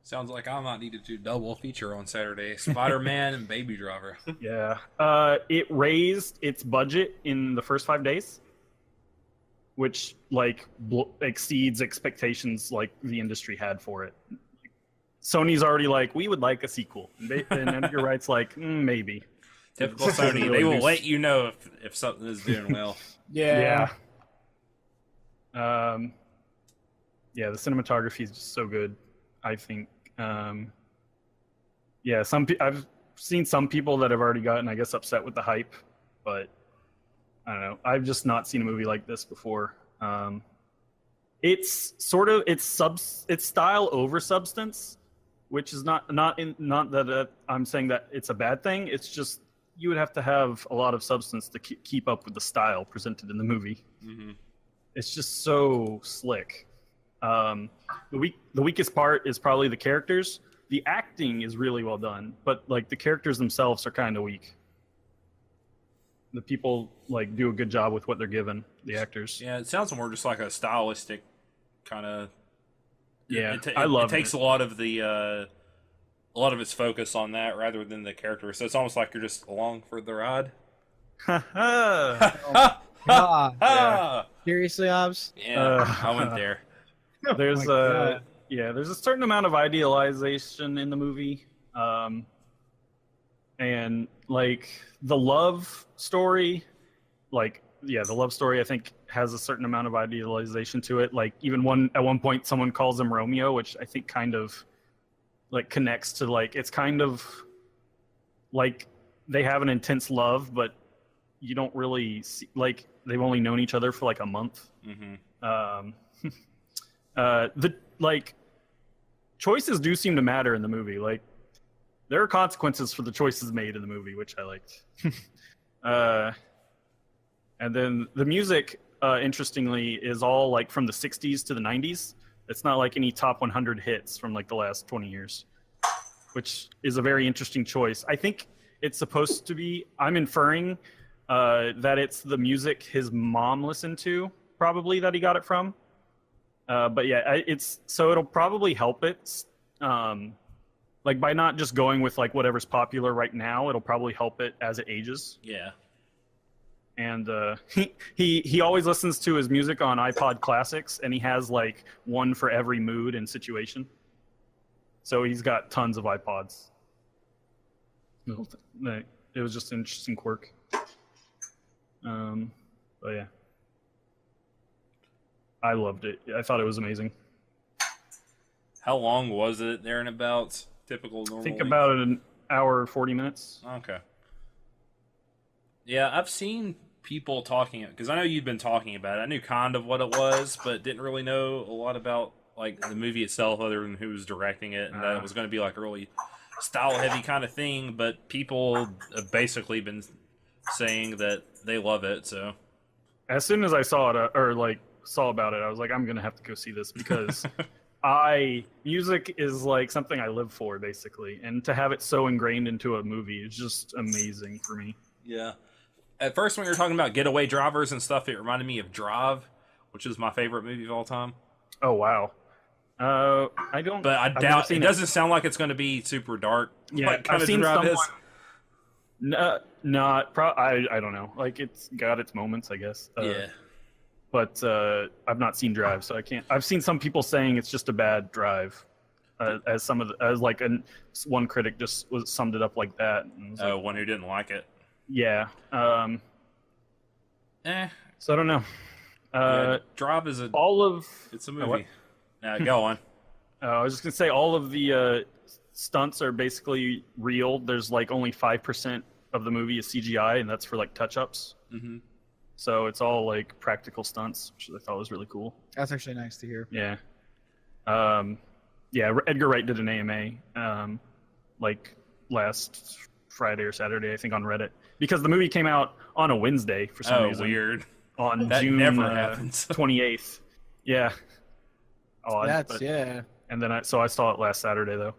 S1: Sounds like I might need to do double feature on Saturday. Spider-Man and Baby Driver.
S3: Yeah. It raised its budget in the first 5 days, which exceeds expectations the industry had for it. Sony's already we would like a sequel. And Edgar Wright's maybe.
S1: Typical Sony. They will let you know if something is doing well.
S2: Yeah.
S3: Yeah, the cinematography is just so good, I think. I've seen some people that have already gotten, I guess, upset with the hype, but I don't know. I've just not seen a movie like this before. It's style over substance, which is not that I'm saying that it's a bad thing. It's just you would have to have a lot of substance to keep up with the style presented in the movie.
S1: Mm-hmm.
S3: It's just so slick. The weakest part is probably the characters. The acting is really well done, but like the characters themselves are kind of weak. The people like do a good job with what they're given. The actors.
S1: Yeah, it sounds more just like a stylistic kind of.
S3: Yeah,
S1: I love. It
S3: it.
S1: takes a lot of its focus on that rather than the character. So it's almost like you're just along for the ride.
S2: God. Seriously, Obs?
S1: Yeah, I went there.
S3: There's
S2: Oh
S3: there's a certain amount of idealization in the movie, and like the love story, the love story I think has a certain amount of idealization to it. Like even at one point someone calls him Romeo, which I think kind of like connects to like it's kind of like they have an intense love, but you don't really see, like they've only known each other for like a month.
S1: Mm-hmm.
S3: The like choices do seem to matter in the movie. Like there are consequences for the choices made in the movie, which I liked. And then the music, interestingly, is all like from the 60s to the 90s. It's not like any top 100 hits from like the last 20 years, which is a very interesting choice. I think it's supposed to be, I'm inferring that it's the music his mom listened to, probably, that he got it from. But yeah, it'll probably help it. Like by not just going with like whatever's popular right now, it'll probably help it as it ages.
S1: Yeah.
S3: And he always listens to his music on iPod Classics, and he has like one for every mood and situation. So he's got tons of iPods. It was just an interesting quirk. But yeah, I loved it. I thought it was amazing.
S1: How long was it there and about? Typical normal.
S3: I think about an hour, 40 minutes.
S1: Okay. Yeah, I've seen people talking, because I know you've been talking about it. I knew kind of what it was, but didn't really know a lot about like the movie itself, other than who was directing it, and that it was going to be like a really style-heavy kind of thing. But people have basically been saying that they love it. So
S3: as soon as I saw it, or like saw about it, I was like, I'm gonna have to go see this because music is like something I live for, basically, and to have it so ingrained into a movie is just amazing for me.
S1: Yeah. At first, when you were talking about getaway drivers and stuff, it reminded me of Drive, which is my favorite movie of all time.
S3: Oh wow. I don't.
S1: But I doubt it doesn't sound like it's going to be super dark.
S3: Yeah,
S1: like kind
S3: I've
S1: of
S3: seen
S1: Drive
S3: someone.
S1: is.
S3: I don't know. Like it's got its moments, I guess.
S1: Yeah.
S3: But I've not seen Drive, so I can't. I've seen some people saying it's just a bad Drive, one critic just summed it up like that. And
S1: One who didn't like it.
S3: Yeah. So I don't know.
S1: Drive is it's a movie.
S3: What?
S1: Go on.
S3: I was just gonna say all of the stunts are basically real. There's like only 5% of the movie is CGI, and that's for like touch-ups.
S1: Mm-hmm.
S3: So it's all like practical stunts, which I thought was really cool.
S2: That's actually nice to hear.
S3: Yeah. Yeah, Edgar Wright did an AMA like last Friday or Saturday, I think, on Reddit, because the movie came out on a Wednesday for some reason.
S1: Weird.
S3: On
S1: That
S3: June
S1: never happens.
S3: 28th. Yeah. Odd,
S2: Yeah.
S3: And then I saw it last Saturday though.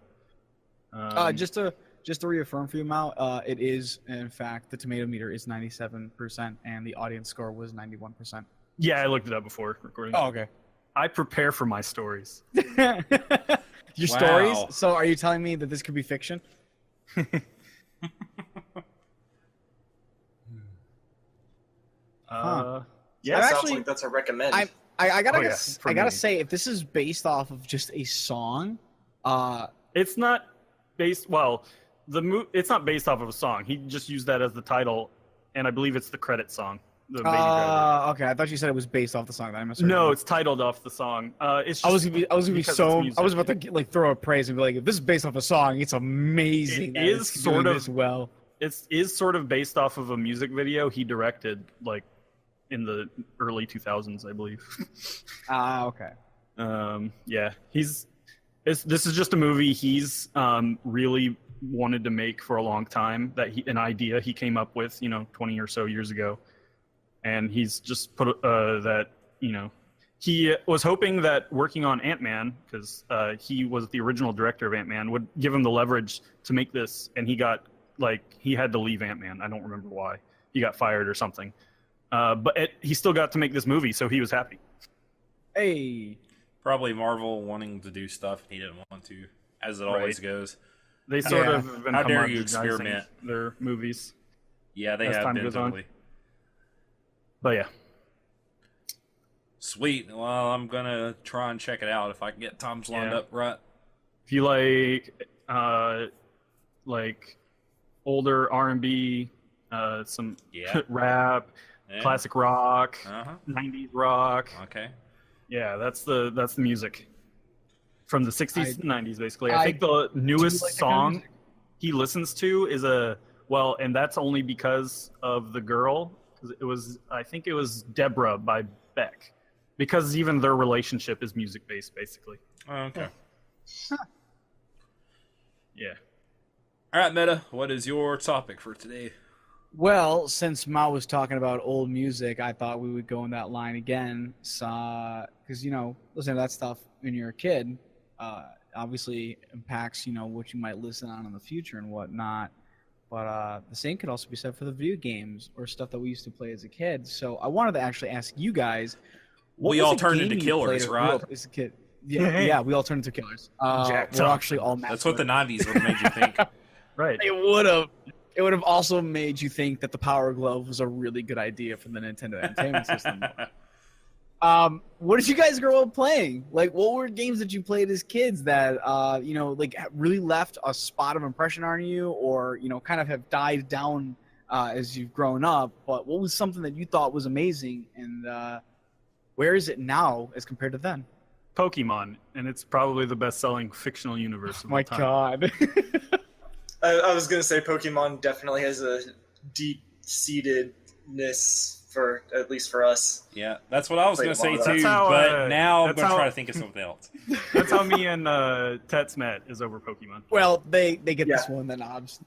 S2: Just to reaffirm for you, Mal, it is in fact the tomato meter is 97% and the audience score was 91%.
S3: Yeah, I looked it up before recording.
S2: Oh, okay.
S3: I prepare for my stories.
S2: Your stories? So are you telling me that this could be fiction?
S3: Yeah,
S2: I've
S4: sounds
S2: actually-
S4: like that's a recommend.
S2: I gotta
S3: for
S2: I gotta
S3: me.
S2: say, if this is based off of just a song,
S3: It's not based. Well, it's not based off of a song. He just used that as the title, and I believe it's the credit song. the Baby Driver.
S2: Okay. I thought you said it was based off the song. That I misheard.
S3: No, it's titled off the song. It's just
S2: I was gonna be
S3: because
S2: so.
S3: it's
S2: I was
S3: music.
S2: about to like throw a praise and be like, if this is based off a song, it's amazing.
S3: It
S2: that
S3: is
S2: it's
S3: sort
S2: doing
S3: of-
S2: this well.
S3: It is sort of based off of a music video he directed, like in the early 2000s, I believe.
S2: Okay.
S3: Yeah, this is just a movie he's really wanted to make for a long time. An idea he came up with, 20 or so years ago, and he's just put that. He was hoping that working on Ant-Man, because he was the original director of Ant-Man, would give him the leverage to make this, and he had to leave Ant-Man. I don't remember why. He got fired or something. But he still got to make this movie, so he was happy.
S2: Hey.
S1: Probably Marvel wanting to do stuff and he didn't want to, as it always goes.
S3: They sort
S2: Yeah.
S3: of have been
S1: How dare you
S3: homogenizing
S1: experiment.
S3: their movies.
S1: Yeah, they
S3: As
S1: have
S3: time
S1: been
S3: goes on.
S1: totally.
S3: But yeah.
S1: Sweet. Well, I'm gonna try and check it out if I can get times lined
S3: Yeah.
S1: up right.
S3: If you like older R&B, some
S1: Yeah.
S3: rap,
S1: Yeah.
S3: classic rock,
S1: Uh-huh.
S3: 90s rock.
S1: Okay.
S3: Yeah, that's the music from the 60s and 90s basically. I
S2: I
S3: think the newest
S2: like that kind of
S3: song
S2: music.
S3: he listens to is and that's only because of the girl, because I think it was Deborah by Beck, because even their relationship is music based basically.
S1: Okay.
S3: Yeah.
S2: Oh.
S1: All right, Meta. What is your topic for today?
S2: Well, since Ma was talking about old music, I thought we would go in that line again. Because listening to that stuff when you're a kid, obviously impacts what you might listen on in the future and whatnot. But the same could also be said for the video games or stuff that we used to play as a kid. So I wanted to actually ask you guys. What
S1: We
S2: was
S1: all
S2: a
S1: turned
S2: game
S1: into
S2: you
S1: killers,
S2: played or grew
S1: right?
S2: up as a kid? Yeah, we all turned into killers.
S3: Jacked
S2: We're
S3: up.
S2: actually all
S1: That's what the 90s would have made you think.
S3: Right.
S2: It would have. It would have also made you think that the Power Glove was a really good idea for the Nintendo Entertainment System. What did you guys grow up playing? Like, what were games that you played as kids that really left a spot of impression on you, or kind of have died down as you've grown up? But what was something that you thought was amazing, and where is it now as compared to then?
S3: Pokemon, and it's probably the best-selling fictional universe of all
S2: My
S3: time.
S2: God.
S4: I was gonna say Pokemon definitely has a deep-seatedness for at least for us.
S1: Yeah, that's what I was
S4: Played
S1: going to
S4: a lot
S1: say
S4: of
S1: too,
S3: that. That's how,
S1: but now I'm
S3: that's
S1: going to
S3: how-
S1: try to think of something else.
S3: That's how me and Tets met, is over Pokemon.
S2: Well, they get
S4: Yeah.
S2: this one then, obs.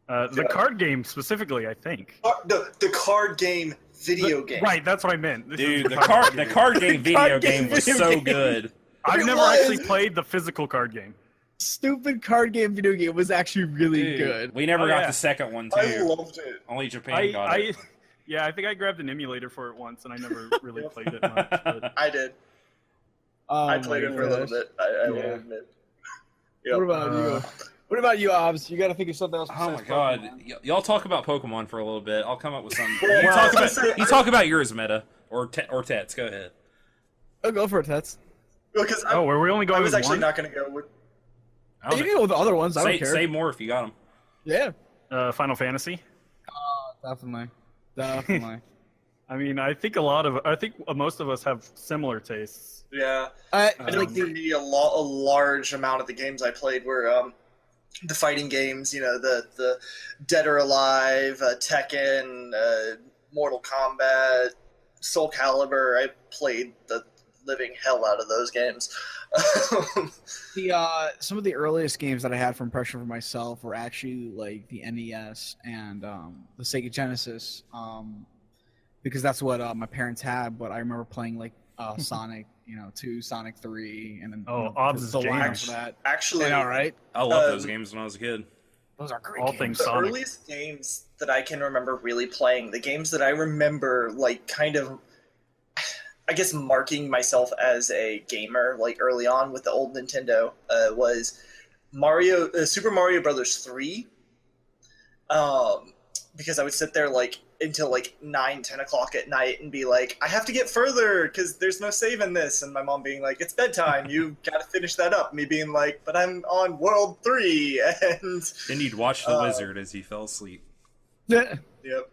S3: The
S4: Yeah.
S3: card game specifically, I think.
S4: The card game video game.
S3: Right, that's what I meant. This is
S1: Dude, the card game video
S2: Card game
S1: game was
S2: video
S1: so
S2: game.
S1: good.
S3: I've
S2: It
S3: never
S2: was.
S3: actually played the physical card game.
S2: Stupid card game video game was actually really
S1: Dude,
S2: good.
S1: We never
S3: Oh,
S1: got
S3: yeah.
S1: the second one
S4: I
S1: too.
S4: loved it.
S1: Only Japan got it.
S3: Yeah, I think I grabbed an emulator for it once, and I never really played it much. But
S4: I did.
S2: Oh
S4: I played
S2: my
S4: it for a little
S2: gosh.
S4: bit. I will
S3: Yeah.
S4: admit.
S2: What about you? What about you, Obs? You got to think of something else.
S1: Oh my
S2: besides
S1: god.
S2: Pokemon.
S1: Y'all talk about Pokemon for a little bit. I'll come up with something.
S4: Well,
S1: You
S4: I
S1: talk
S4: was gonna
S1: about
S4: say-
S1: you talk about yours, Meta. Or Tets. Go ahead.
S2: Oh, go for it, Tets.
S4: Because
S3: oh, were we only
S4: I
S3: going
S4: was
S3: with
S4: actually
S3: one?
S4: not going to go with.
S1: I don't
S2: You
S1: know.
S2: can go with the other ones. I don't
S1: Say,
S2: care.
S1: say more if you got them.
S2: Yeah,
S3: Final Fantasy.
S2: definitely. Definitely.
S3: I mean, I think most of us have similar tastes.
S4: Yeah.
S2: I
S4: I think for me, a large amount of the games I played were the fighting games. The Dead or Alive, Tekken, Mortal Kombat, Soul Calibur. I played the living hell out of those games.
S2: some of the earliest games that I had for impression for myself were actually like the NES and the Sega Genesis, because that's what my parents had. But I remember playing like Sonic, 2, Sonic 3, and then
S3: Oh, Obs'
S2: the line
S3: jams.
S2: for that.
S4: Actually,
S2: All right,
S1: I loved
S4: Um,
S1: those games when I was a kid.
S2: those are great.
S3: All
S2: games.
S3: things
S4: the
S3: Sonic.
S4: earliest games that I can remember really playing, the games that I remember like kind of, I guess, marking myself as a gamer like early on with the old Nintendo was Super Mario Brothers 3. Because I would sit there like until like 9-10 o'clock at night and be like, I have to get further because there's no save in this, and my mom being like, it's bedtime, you gotta finish that up. Me being like, but I'm on World 3, and
S1: Then you'd watch the wizard as he fell asleep.
S2: Yeah.
S4: yep.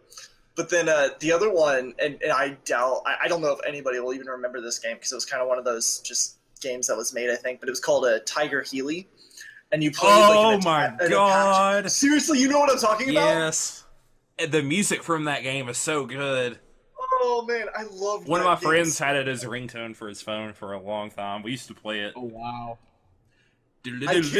S4: But then the other one, and I don't know if anybody will even remember this game because it was kind of one of those just games that was made, I think, but it was called Tiger Healy. And you played
S1: Oh my god!
S4: Seriously, you know what I'm talking about?
S1: Yes. And the music from that game is so good.
S4: Oh man, I love.
S1: One of my friends had it as a ringtone for his phone for a long time. We used to play it.
S2: Oh wow.
S1: It's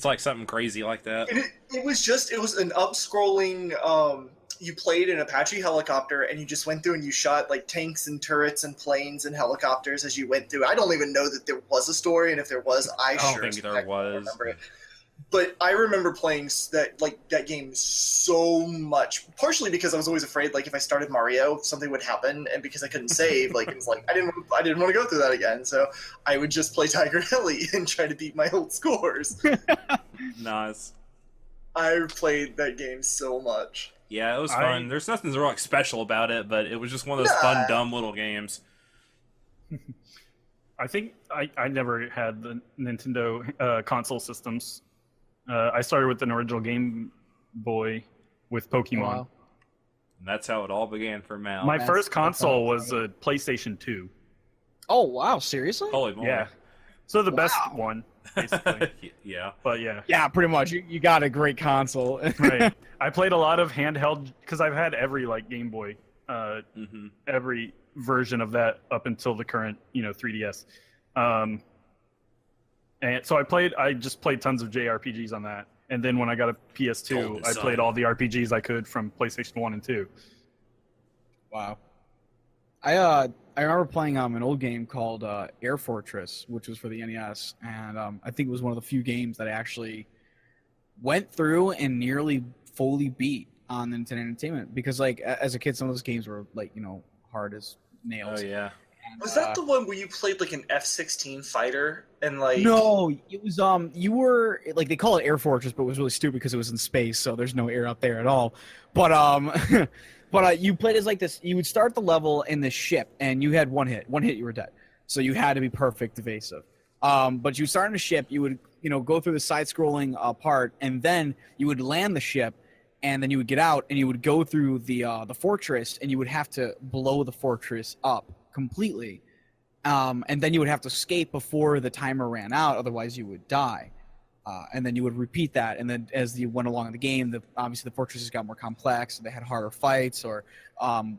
S1: like something crazy like that.
S4: It was an up-scrolling. You played an Apache helicopter, and you just went through and you shot like tanks and turrets and planes and helicopters as you went through. I don't even know that there was a story, and if there was, I
S1: don't
S4: sure
S1: think there was.
S4: remember it. But I remember playing that game so much, partially because I was always afraid, like if I started Mario, something would happen, and because I couldn't save, like it was like I didn't want to go through that again, so I would just play Tiger Hilly and try to beat my old scores.
S1: Nice.
S4: I played that game so much.
S1: Yeah, it was fun. There's nothing really special about it, but it was just one of those fun, dumb little games.
S3: I think I never had the Nintendo console systems. I started with an original Game Boy with Pokemon.
S2: Wow.
S1: And that's how it all began for Mal.
S3: My first console was a PlayStation 2.
S2: Oh wow, seriously?
S1: Holy moly.
S3: Yeah. So the best one, basically.
S1: Yeah.
S3: But yeah.
S2: Yeah, pretty much. You got a great console.
S3: Right. I played a lot of handheld because I've had every like Game Boy, every version of that up until the current 3DS. And so I just played tons of JRPGs on that. And then when I got a PS2, I played all the RPGs I could from PlayStation 1 and 2.
S2: Wow. I remember playing an old game called Air Fortress, which was for the NES, and I think it was one of the few games that I actually went through and nearly fully beat on the Nintendo Entertainment, because like as a kid, some of those games were like hard as nails.
S1: Oh yeah.
S2: And,
S4: Was that the one where you played like an F-16 fighter and like?
S2: No, it was you were like, they call it Air Fortress, but it was really stupid because it was in space, so there's no air out there at all. But but you played as like this. You would start the level in this ship, and you had one hit you were dead. So you had to be perfect evasive. But you start in a ship, you would go through the side-scrolling part, and then you would land the ship, and then you would get out, and you would go through the fortress, and you would have to blow the fortress up completely, and then you would have to escape before the timer ran out, otherwise you would die. And then you would repeat that, and then as you went along in the game, obviously the fortresses got more complex, they had harder fights, or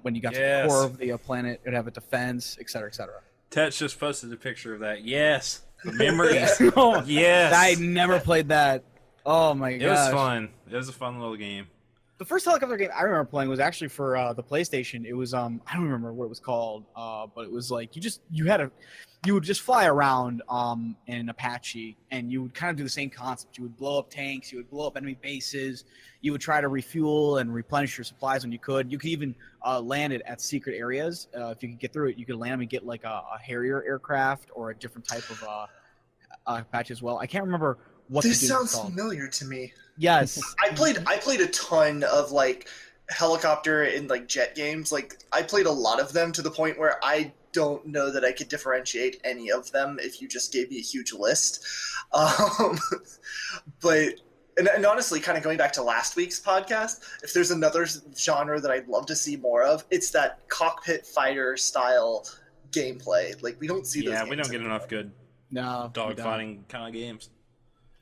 S2: when you got to the core of the planet, it would have a defense, etc., etc.
S1: Tets just posted a picture of that. Yes. The memories. Yes.
S2: I never played that. Oh my god.
S1: It was fun. It was a fun little game.
S2: The first helicopter game I remember playing was actually for the PlayStation. It was I don't remember what it was called, but it was like you would just fly around in an Apache, and you would kind of do the same concept. You would blow up tanks, you would blow up enemy bases, you would try to refuel and replenish your supplies when you could. You could even land it at secret areas. If you could get through it, you could land them and get like a Harrier aircraft or a different type of Apache as well. I can't remember what
S4: this sounds familiar to me.
S2: Yes.
S4: I played a ton of like helicopter and like jet games. Like I played a lot of them to the point where I don't know that I could differentiate any of them if you just gave me a huge list. But honestly, kind of going back to last week's podcast, if there's another genre that I'd love to see more of, it's that cockpit fighter style gameplay. Like we don't see those.
S1: Yeah, we don't get enough good dogfighting kind of games.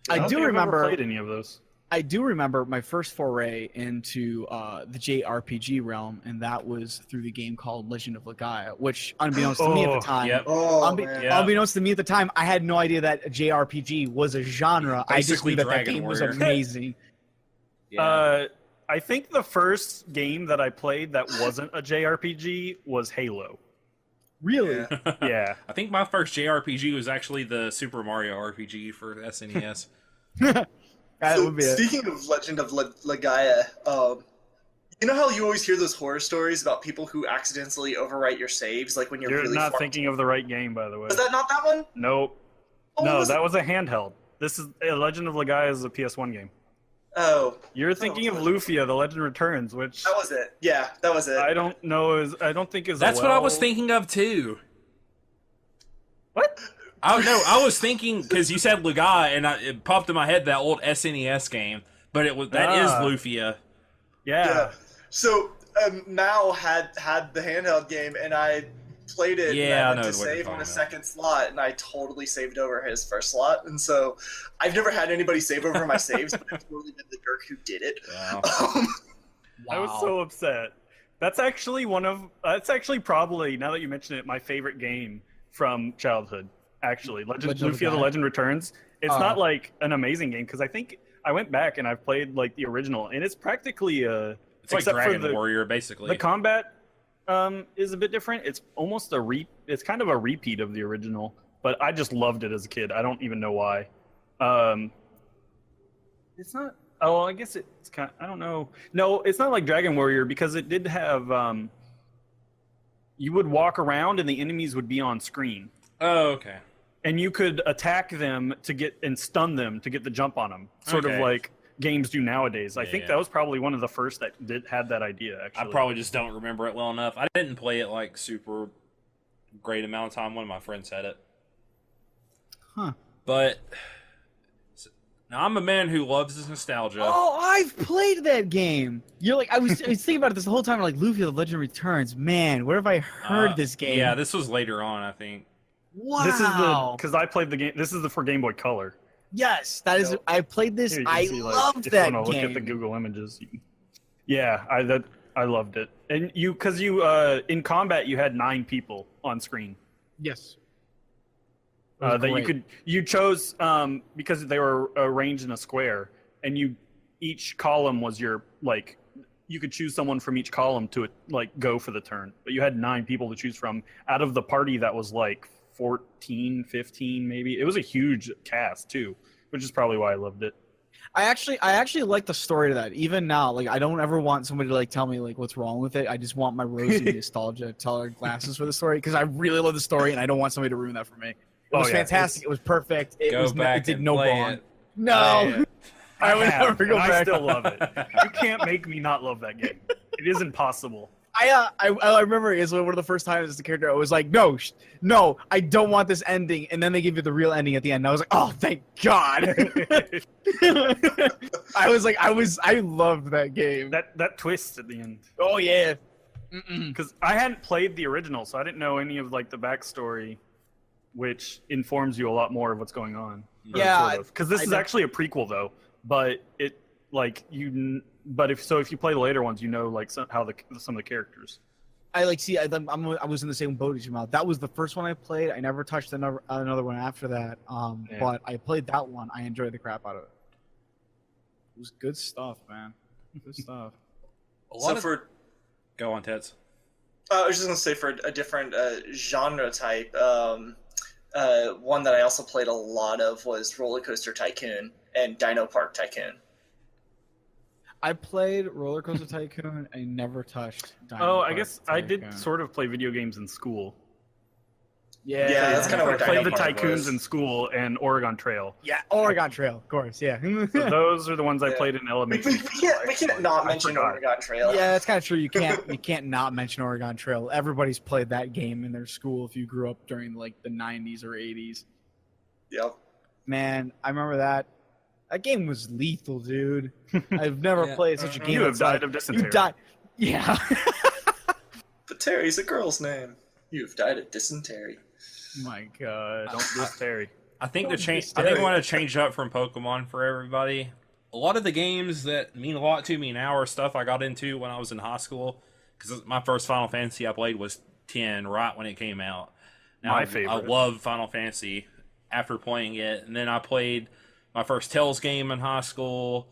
S2: I do remember
S3: I've never played any of those.
S2: I do remember my first foray into the JRPG realm, and that was through the game called Legend of Legaia, which, unbeknownst to me at the time, unbeknownst to me at the time, I had no idea that a JRPG was a genre.
S1: Basically,
S2: I just knew that
S1: Dragon
S2: game was
S1: Warrior.
S2: amazing.
S3: I think the first game that I played that wasn't a JRPG was Halo.
S2: Really?
S3: Yeah.
S1: I think my first JRPG was actually the Super Mario RPG for SNES.
S2: That would be it.
S4: Speaking of Legend of Legaia, you know how you always hear those horror stories about people who accidentally overwrite your saves, like when you're really
S3: not
S4: far-
S3: thinking of the right game, by the way.
S4: Was that not that one?
S3: Nope.
S4: Oh,
S3: No, that was a handheld. This is Legend of Legaia is a PS1 game.
S4: Oh,
S3: You're thinking of Lufia: The Legend Returns, which
S4: that was it. Yeah, that was it.
S3: I don't think is.
S1: That's what I was thinking of too.
S3: What?
S1: I was thinking because you said Legaia, and it popped in my head that old SNES game, but that is Lufia.
S3: Yeah.
S4: So Mal had the handheld game, and I played it.
S1: Yeah,
S4: and
S1: I
S4: I
S1: know
S4: went to
S1: what you're
S4: save on
S1: talking
S4: a
S1: about.
S4: second slot, and I totally saved over his first slot. And so I've never had anybody save over my saves, but I've totally been the jerk who did it.
S1: Wow.
S3: I was so upset. That's actually probably, now that you mention it, my favorite game from childhood. Actually, Lufia the Legend Returns. It's not like an amazing game because I think I went back and I've played like the original, and it's practically
S1: It's like
S3: except for
S1: Dragon Warrior, basically.
S3: the combat is a bit different. It's almost it's kind of a repeat of the original, but I just loved it as a kid. I don't even know why. It's not. Oh, I guess it's kind. I don't know. No, it's not like Dragon Warrior because it did have. You would walk around and the enemies would be on screen.
S1: Oh, okay.
S3: And you could attack them and stun them to get the jump on them, sort of like games do nowadays. I think that was probably one of the first that had that idea. Actually,
S1: I probably just don't remember it well enough. I didn't play it like super great amount of time. One of my friends had it.
S2: Huh.
S1: But now I'm a man who loves his nostalgia.
S2: Oh, I've played that game. You're like, I was thinking about it this whole time. Like, Lufia the Legend Returns. Man, where have I heard this game?
S1: Yeah, this was later on, I think.
S2: Wow.
S3: This is because I played the game. This is for Game Boy Color.
S2: Yes, that is. I played this.
S3: Here you can
S2: I
S3: see,
S2: loved
S3: if
S2: that
S3: you want to
S2: game.
S3: look at the Google images. Yeah, I loved it. And because you in combat you had 9 people on screen.
S2: Yes.
S3: That you chose because they were arranged in a square, and each column was your you could choose someone from each column to go for the turn, but you had 9 people to choose from out of the party that was like 14, 15 maybe. It was a huge cast too, which is probably why I loved it.
S2: I actually like the story to that. Even now, like, I don't ever want somebody to tell me what's wrong with it. I just want my rosy nostalgia colored glasses for the story because I really love the story and I don't want somebody to ruin that for me. It was fantastic. It was perfect. It did no wrong. No, I would never go back.
S3: I still love it. You can't make me not love that game. It is impossible.
S2: I remember it was one of the first times as a character I was like, no, I don't want this ending, and then they give you the real ending at the end. And I was like, oh, thank God. I loved that game.
S3: That twist at the end.
S2: Oh yeah,
S3: because I hadn't played the original, so I didn't know any of the backstory, which informs you a lot more of what's going on.
S2: Yeah,
S3: because this is actually a prequel though, but it But if you play the later ones, some of the characters.
S2: I was in the same boat as you, Mal. That was the first one I played. I never touched another one after that. But I played that one. I enjoyed the crap out of it. It was good stuff, man. Good stuff.
S1: Go on, Tets.
S4: I was just gonna say for a different genre type. One that I also played a lot of was Roller Coaster Tycoon and Dino Park Tycoon.
S2: I played Roller Coaster Tycoon. I never touched Dino Park
S3: I guess
S2: Tycoon.
S3: I did sort of play video games in school.
S2: Yeah,
S4: that's kind of what
S3: I played
S4: Dino
S3: the
S4: Park
S3: Tycoons
S4: was.
S3: in school and Oregon Trail.
S2: Yeah, Oregon Trail, of course. Yeah.
S3: So those are the ones I played in elementary.
S4: We can't not mention Oregon Trail.
S2: Yeah, that's kind of true. You can't not mention Oregon Trail. Everybody's played that game in their school if you grew up during the 90s or 80s.
S4: Yep.
S2: Man, I remember that. That game was lethal, dude. I've never played such a game.
S3: You have died of dysentery.
S2: You died. Yeah.
S4: But Terry's a girl's name. You've died of dysentery.
S2: My God.
S3: Don't diss Terry.
S1: I think I want to change up from Pokemon for everybody. A lot of the games that mean a lot to me now are stuff I got into when I was in high school. Because my first Final Fantasy I played was 10, right when it came out. Now,
S3: my favorite.
S1: I love Final Fantasy after playing it. And then I played my first Tales game in high school.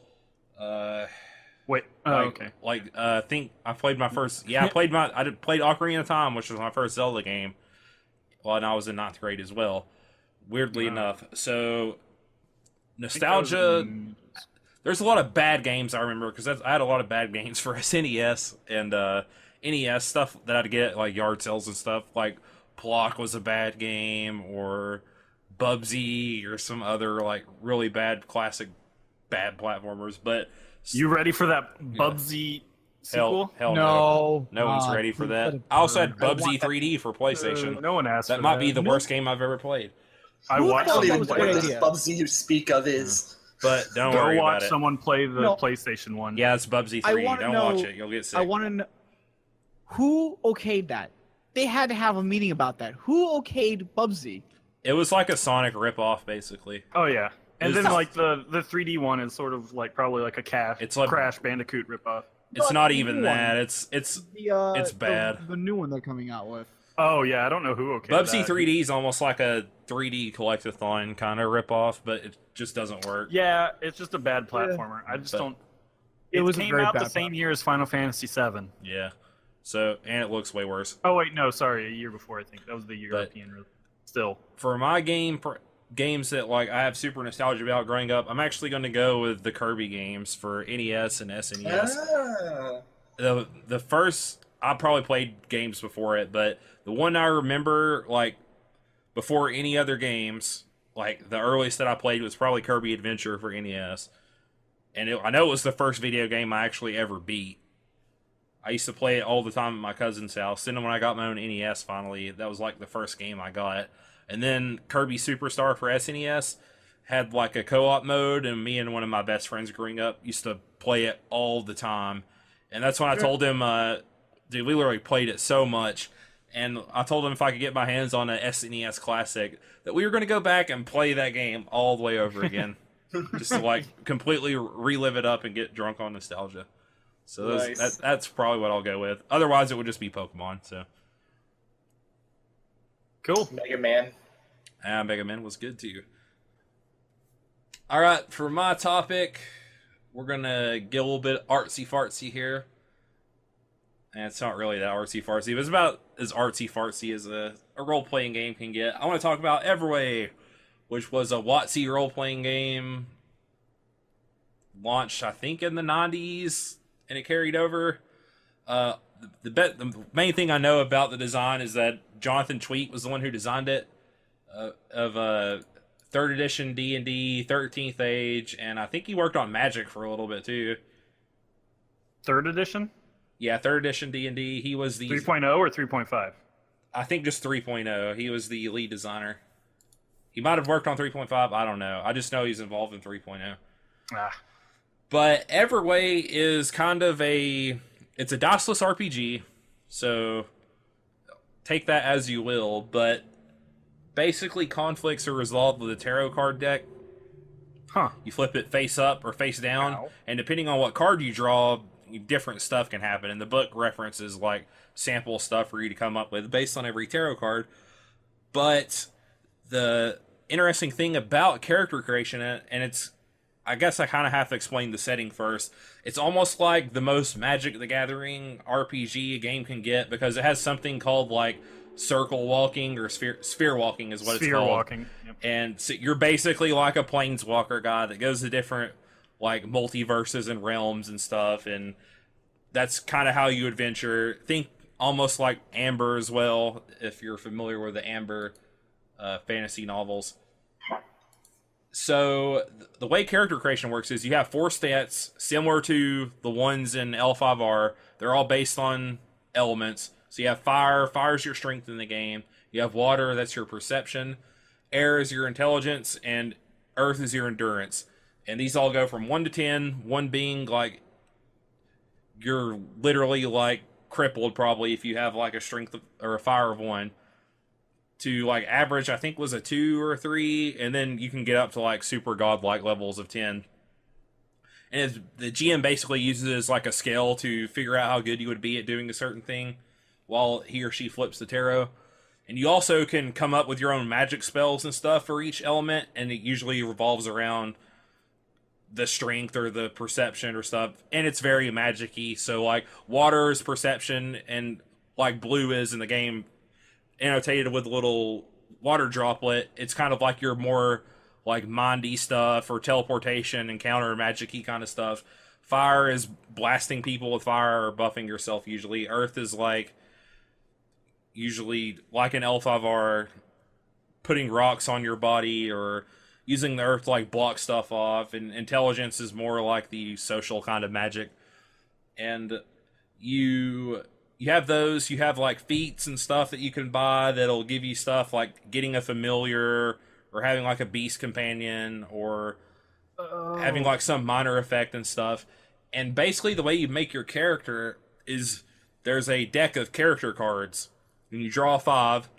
S3: Wait. Okay.
S1: I think I played my first. Yeah, I played Ocarina of Time, which was my first Zelda game. Well, and I was in 9th grade as well. Weirdly enough, so nostalgia. There's a lot of bad games I remember because I had a lot of bad games for SNES and NES stuff that I'd get like yard sales and stuff. Like Block was a bad game, or Bubsy, or some other really bad classic bad platformers. But
S3: you ready for that Bubsy sequel?
S1: Hell
S2: no.
S1: No one's ready for that. I also had Bubsy 3D for PlayStation.
S3: No one asked for that.
S1: That might be the worst game I've ever played.
S3: I watched
S4: I don't even
S2: was
S4: know
S2: a
S4: what
S2: good
S4: this
S2: idea.
S4: Bubsy you speak of is.
S1: But don't
S3: Go
S1: worry
S3: watch
S1: about it.
S3: someone play the
S2: No.
S3: PlayStation one.
S1: Yeah, it's Bubsy
S2: I
S1: 3.
S2: wanna
S1: Don't
S2: know-
S1: watch it. You'll get sick.
S2: I want to know who okayed that. They had to have a meeting about that. Who okayed Bubsy?
S1: It was like a Sonic ripoff, basically.
S3: Oh yeah. And
S1: It's
S3: then
S1: just-
S3: like the 3D one is sort of like probably like a
S1: It's like-
S3: Crash Bandicoot ripoff.
S1: It's
S2: No,
S1: not
S2: the
S1: even
S2: new one.
S1: that. It's
S2: It's
S1: bad.
S2: The new one they're coming out with.
S3: Oh yeah, I don't know who
S1: Bubsy
S3: that.
S1: 3D is almost like a 3D collectathon kind of ripoff, but it just doesn't work.
S3: Yeah, it's just a bad platformer. I just
S1: But-
S3: don't.
S2: It was a
S3: came
S2: very
S3: out the
S2: bad
S3: same year as Final Fantasy VII.
S1: Yeah. So, and it looks way worse.
S3: Oh wait, no, sorry, a year before I think that was the European. Still,
S1: For my games that like I have super nostalgia about growing up, I'm actually going to go with the Kirby games for NES and SNES.
S4: Ah.
S1: The first, I probably played games before it, but the one I remember like before any other games, like the earliest that I played was probably Kirby Adventure for NES, and I know it was the first video game I actually ever beat. I used to play it all the time at my cousin's house. Then when I got my own NES finally, that was like the first game I got. And then Kirby Superstar for SNES had like a co-op mode, and me and one of my best friends growing up used to play it all the time. And that's when I told him, dude, we literally played it so much. And I told him if I could get my hands on a SNES Classic, that we were going to go back and play that game all the way over again. Just to like completely relive it up and get drunk on nostalgia. So
S4: Nice.
S1: that's probably what I'll go with. Otherwise, it would just be Pokemon. So,
S3: cool.
S4: Mega Man.
S1: Mega Man was good too. All right, for my topic, we're gonna get a little bit artsy fartsy here, and it's not really that artsy fartsy, but it's about as artsy fartsy as a role playing game can get. I want to talk about Everway, which was a WotC role playing game launched, I think, in the 90s. And it carried over. The main thing I know about the design is that Jonathan Tweet was the one who designed it, of 3rd edition D&D, 13th Age, and I think he worked on Magic for a little bit too.
S3: 3rd edition,
S1: Yeah, 3rd edition D&D. He was the
S3: 3.0 or 3.5.
S1: I think just 3.0. He was the lead designer. He might have worked on 3.5. I don't know. I just know he's involved in 3.0.
S3: Ah,
S1: But Everway is kind of it's a diceless RPG, so take that as you will, but basically conflicts are resolved with a tarot card deck.
S3: huh.
S1: You flip it face up or face down,
S3: Wow.
S1: and depending on what card you draw, different stuff can happen. And the book references like sample stuff for you to come up with based on every tarot card. But the interesting thing about character creation, and it's, I guess I kind of have to explain the setting first. It's almost like the most Magic the Gathering RPG a game can get, because it has something called like circle walking or sphere walking is what it's
S3: Sphere
S1: called.
S3: walking. Yep.
S1: And so you're basically like a planeswalker guy that goes to different like multiverses and realms and stuff, and that's kind of how you adventure. Think almost like Amber as well, if you're familiar with the Amber fantasy novels. So the way character creation works is you have 4 stats similar to the ones in L5R. They're all based on elements. So you have fire. Fire is your strength in the game. You have water. That's your perception. Air is your intelligence. And earth is your endurance. And these all go from 1 to 10. 1 being like you're literally like crippled probably if you have like a strength or a fire of 1. To like average, I think was a 2 or a 3, and then you can get up to like super godlike levels of 10. And the GM basically uses it as like a scale to figure out how good you would be at doing a certain thing while he or she flips the tarot. And you also can come up with your own magic spells and stuff for each element, and it usually revolves around the strength or the perception or stuff. And it's very magic-y, so like water is perception, and like blue is in the game annotated with a little water droplet. It's kind of like your more like mindy stuff or teleportation and counter magic-y kind of stuff. Fire is blasting people with fire or buffing yourself usually. Earth is like usually like an L5R, putting rocks on your body or using the earth to like block stuff off. And intelligence is more like the social kind of magic. And you have those. You have like feats and stuff that you can buy that'll give you stuff like getting a familiar or having like a beast companion or having like some minor effect and stuff. And basically, the way you make your character is there's a deck of character cards, and you draw 5,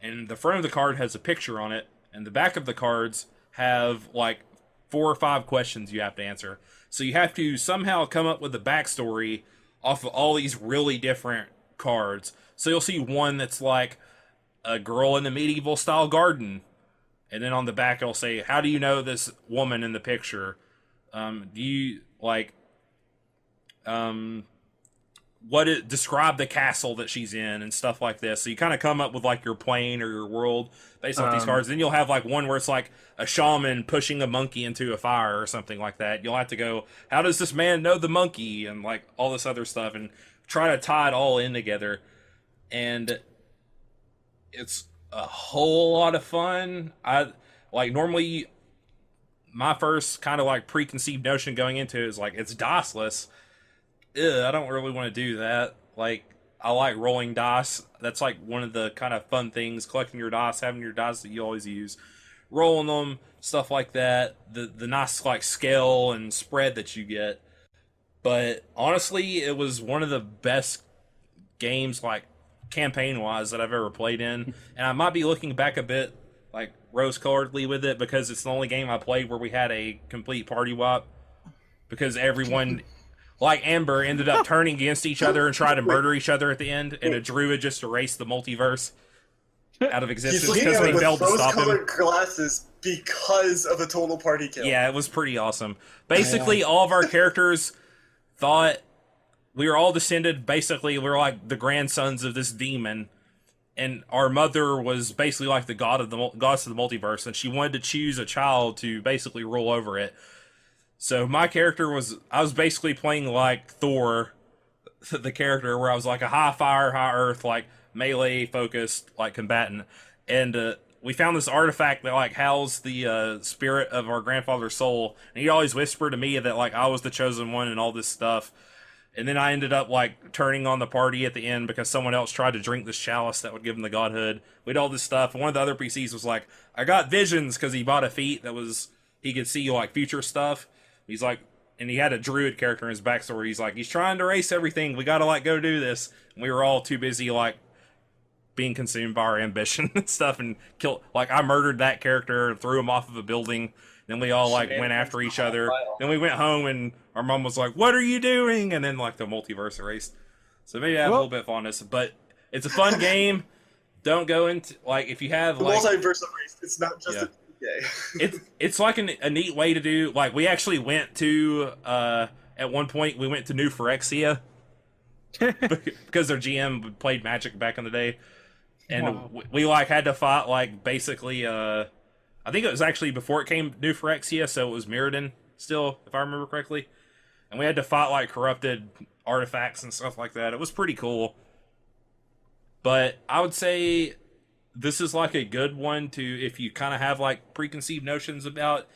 S1: and the front of the card has a picture on it, and the back of the cards have like 4 or 5 questions you have to answer. So you have to somehow come up with a backstory off of all these really different cards. So you'll see one that's like a girl in a medieval style garden, and then on the back it'll say, "How do you know this woman in the picture? Do you like describe the castle that she's in," and stuff like this. So you kind of come up with like your plane or your world based off these cards. Then you'll have like one where it's like a shaman pushing a monkey into a fire or something like that. You'll have to go, how does this man know the monkey, and like all this other stuff, and try to tie it all in together. And it's a whole lot of fun. I like normally my first kind of like preconceived notion going into it is like it's diceless. I don't really want to do that. Like, I like rolling dice. That's like one of the kind of fun things, collecting your dice, having your dice that you always use, rolling them, stuff like that. The nice like scale and spread that you get. But honestly, it was one of the best games, like campaign wise, that I've ever played in. And I might be looking back a bit like rose-coloredly with it because it's the only game I played where we had a complete party wipe, because everyone like Amber ended up turning against each other and trying to murder each other at the end, and a druid just erased the multiverse out of existence because they failed to stop him.
S4: Rose-colored glasses because of a total party kill.
S1: Yeah, it was pretty awesome. Basically, all of our characters thought we were all descended. Basically, we were like the grandsons of this demon, and our mother was basically like the goddess of the multiverse, and she wanted to choose a child to basically rule over it. So my character I was basically playing like Thor, the character, where I was like a high fire, high earth, like melee focused, like combatant. And we found this artifact that like housed the spirit of our grandfather's soul. And he always whispered to me that like I was the chosen one and all this stuff. And then I ended up like turning on the party at the end because someone else tried to drink this chalice that would give him the godhood. We had all this stuff. And one of the other PCs was like, I got visions, because he bought a feat that was, he could see like future stuff. He's like, and he had a druid character in his backstory. He's like, he's trying to erase everything. We gotta like go do this. And we were all too busy like being consumed by our ambition and stuff, and like I murdered that character, threw him off of a building. Then we all like went after each other. Then we went home, and our mom was like, "What are you doing?" And then like the multiverse erased. So maybe I have a little bit of fondness, but it's a fun game. Don't go into like if you have like
S4: the multiverse erased. It's not just a
S1: it's like a neat way to do. Like we actually went to at one point we went to New Phyrexia because their GM played Magic back in the day, and we like had to fight like basically I think it was actually before it came New Phyrexia, so it was Mirrodin still, if I remember correctly, and we had to fight like corrupted artifacts and stuff like that. It was pretty cool, but I would say this is like a good one to, if you kind of have like preconceived notions about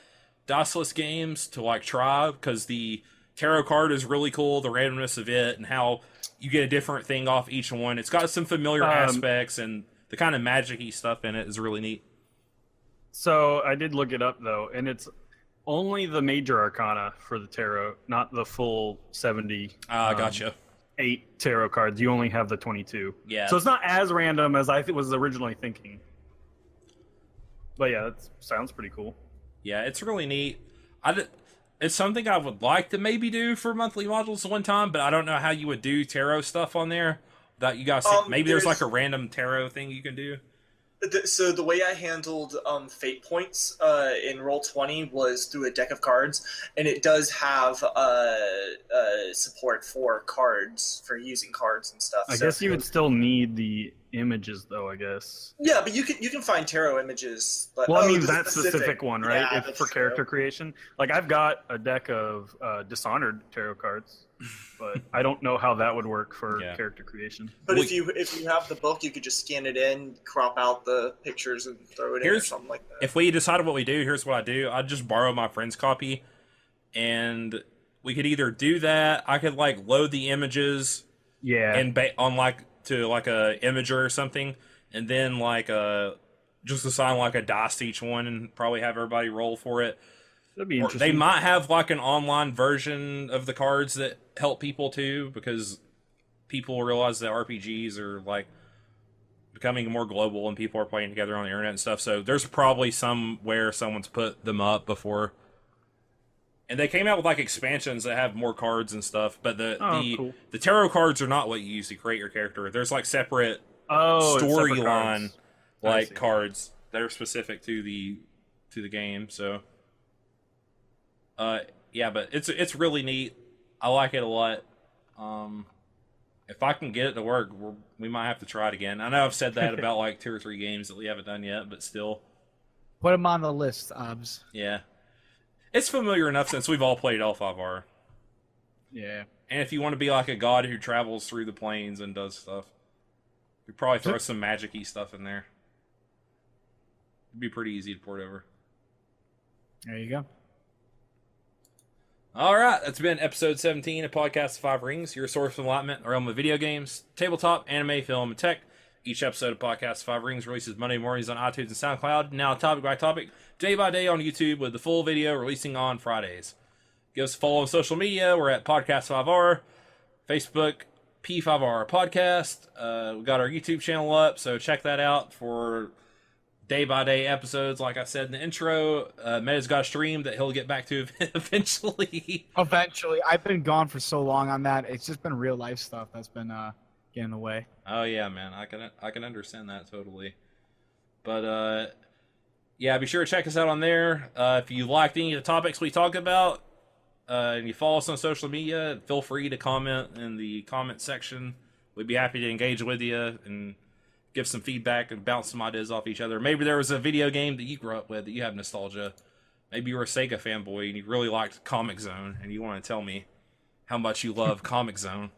S1: diceless games, to like try, because the tarot card is really cool, the randomness of it, and how you get a different thing off each one. It's got some familiar aspects, and the kind of magic-y stuff in it is really neat.
S3: So I did look it up though, and it's only the major arcana for the tarot, not the full 70.
S1: Gotcha.
S3: 8 tarot cards. You only have the 22.
S1: Yeah.
S3: So it's not as random as I was originally thinking. But yeah, that sounds pretty cool.
S1: Yeah, it's really neat. It's something I would like to maybe do for monthly modules one time, but I don't know how you would do tarot stuff on there. That you guys, maybe there's like a random tarot thing you can do.
S4: So the way I handled fate points in Roll20 was through a deck of cards, and it does have support for cards, for using cards and stuff.
S3: I guess you would still need the images, though. I guess.
S4: Yeah, but you can find tarot images. But,
S3: well, I mean that specific one, right?
S4: Yeah,
S3: for character creation. Like I've got a deck of Dishonored tarot cards, but I don't know how that would work for character creation.
S4: But if you have the book, you could just scan it in, crop out the pictures, and throw it in or something like that.
S1: If we decided what we do, here's what I do. I'd just borrow my friend's copy, and we could either do that. I could like load the images, and on like to like a imager or something, and then like just assign like a dice to each one, and probably have everybody roll for it.
S3: That'd be
S1: Or
S3: interesting.
S1: they might have like an online version of the cards that help people too, because people realize that RPGs are like becoming more global and people are playing together on the internet and stuff. So there's probably somewhere someone's put them up before. And they came out with like expansions that have more cards and stuff, but
S3: cool.
S1: the tarot cards are not what you use to create your character. There's like separate
S3: it's separate
S1: storyline
S3: cards. I see.
S1: cards that are specific to the game. So yeah, but it's really neat. I like it a lot. If I can get it to work, we might have to try it again. I know I've said that about like 2 or 3 games that we haven't done yet, but still.
S2: Put them on the list, Obs.
S1: Yeah. It's familiar enough since we've all played L5R.
S2: Yeah.
S1: And if you want to be like a god who travels through the plains and does stuff, you probably throw some magic-y stuff in there. It'd be pretty easy to port over.
S2: There you go.
S1: All right, that's been episode 17 of Podcast of 5 Rings, your source of enlightenment in the realm of video games, tabletop, anime, film, and tech. Each episode of Podcast of 5 Rings releases Monday mornings on iTunes and Soundcloud, now topic by topic, day by day on YouTube, with the full video releasing on Fridays. Give us a follow on social media. We're at Podcast 5R, Facebook, P5R Podcast. We got our YouTube channel up, so check that out for day-by-day episodes. Like I said in the intro, Meta's got a stream that he'll get back to eventually.
S2: Eventually. I've been gone for so long on that. It's just been real life stuff that's been getting in the way.
S1: Oh yeah, man. I can understand that totally. But yeah, be sure to check us out on there. If you liked any of the topics we talked about, and you follow us on social media, feel free to comment in the comment section. We'd be happy to engage with you and give some feedback and bounce some ideas off each other. Maybe there was a video game that you grew up with that you have nostalgia. Maybe you were a Sega fanboy and you really liked Comic Zone and you want to tell me how much you love Comic Zone.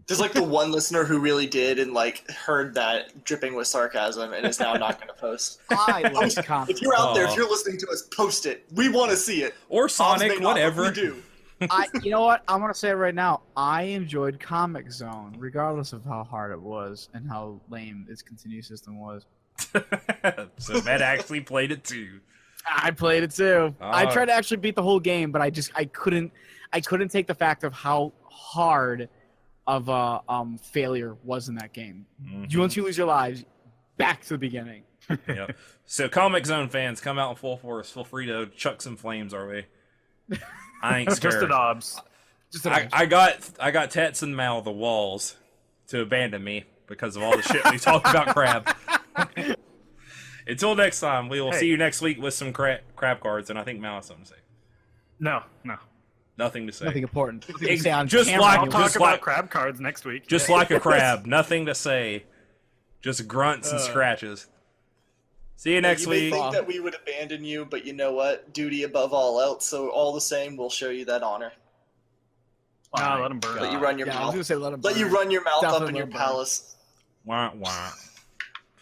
S4: There's like the one listener who really did and like heard that dripping with sarcasm and is now not going to post.
S2: I like comics.
S4: If you're out there, if you're listening to us, post it. We want to see it.
S1: Or Sonic,
S4: Obs may not, but
S1: whatever.
S4: we do.
S2: You know what? I'm gonna say it right now. I enjoyed Comic Zone, regardless of how hard it was and how lame its continue system was.
S1: So Matt actually played it too.
S2: I played it too. I tried to actually beat the whole game, but I couldn't take the fact of how hard of a failure was in that game. Once you lose your lives, back to the beginning.
S1: Yep. So Comic Zone fans, come out in full force. Feel free to chuck some flames our way. I ain't scared.
S3: Just an obs.
S1: I got Tets and Mal the walls to abandon me because of all the shit we talked about crab. Until next time, we will see you next week with some crab cards, and I think Mal has something to say.
S3: No.
S1: Nothing to say.
S2: Nothing important. Nothing to say on
S1: Just
S2: camera.
S1: like-
S3: I'll talk
S1: just
S3: about
S1: like-
S3: crab cards next week.
S1: Just like a crab, nothing to say. Just grunts and scratches. See you next
S4: You may
S1: week.
S4: think that we would abandon you, but you know what? Duty above all else. So all the same, we'll show you that honor.
S3: Nah, let him burn.
S4: Let you run your
S2: Yeah, I was
S4: mouth.
S2: gonna say let him.
S4: Let you
S2: burn.
S4: run your mouth
S2: Definitely
S4: up in your
S2: let 'em burn.
S4: palace.
S1: Wah, wah.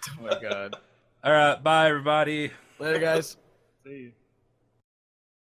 S2: Oh my god.
S1: All right, bye everybody.
S2: Later, guys.
S3: See you.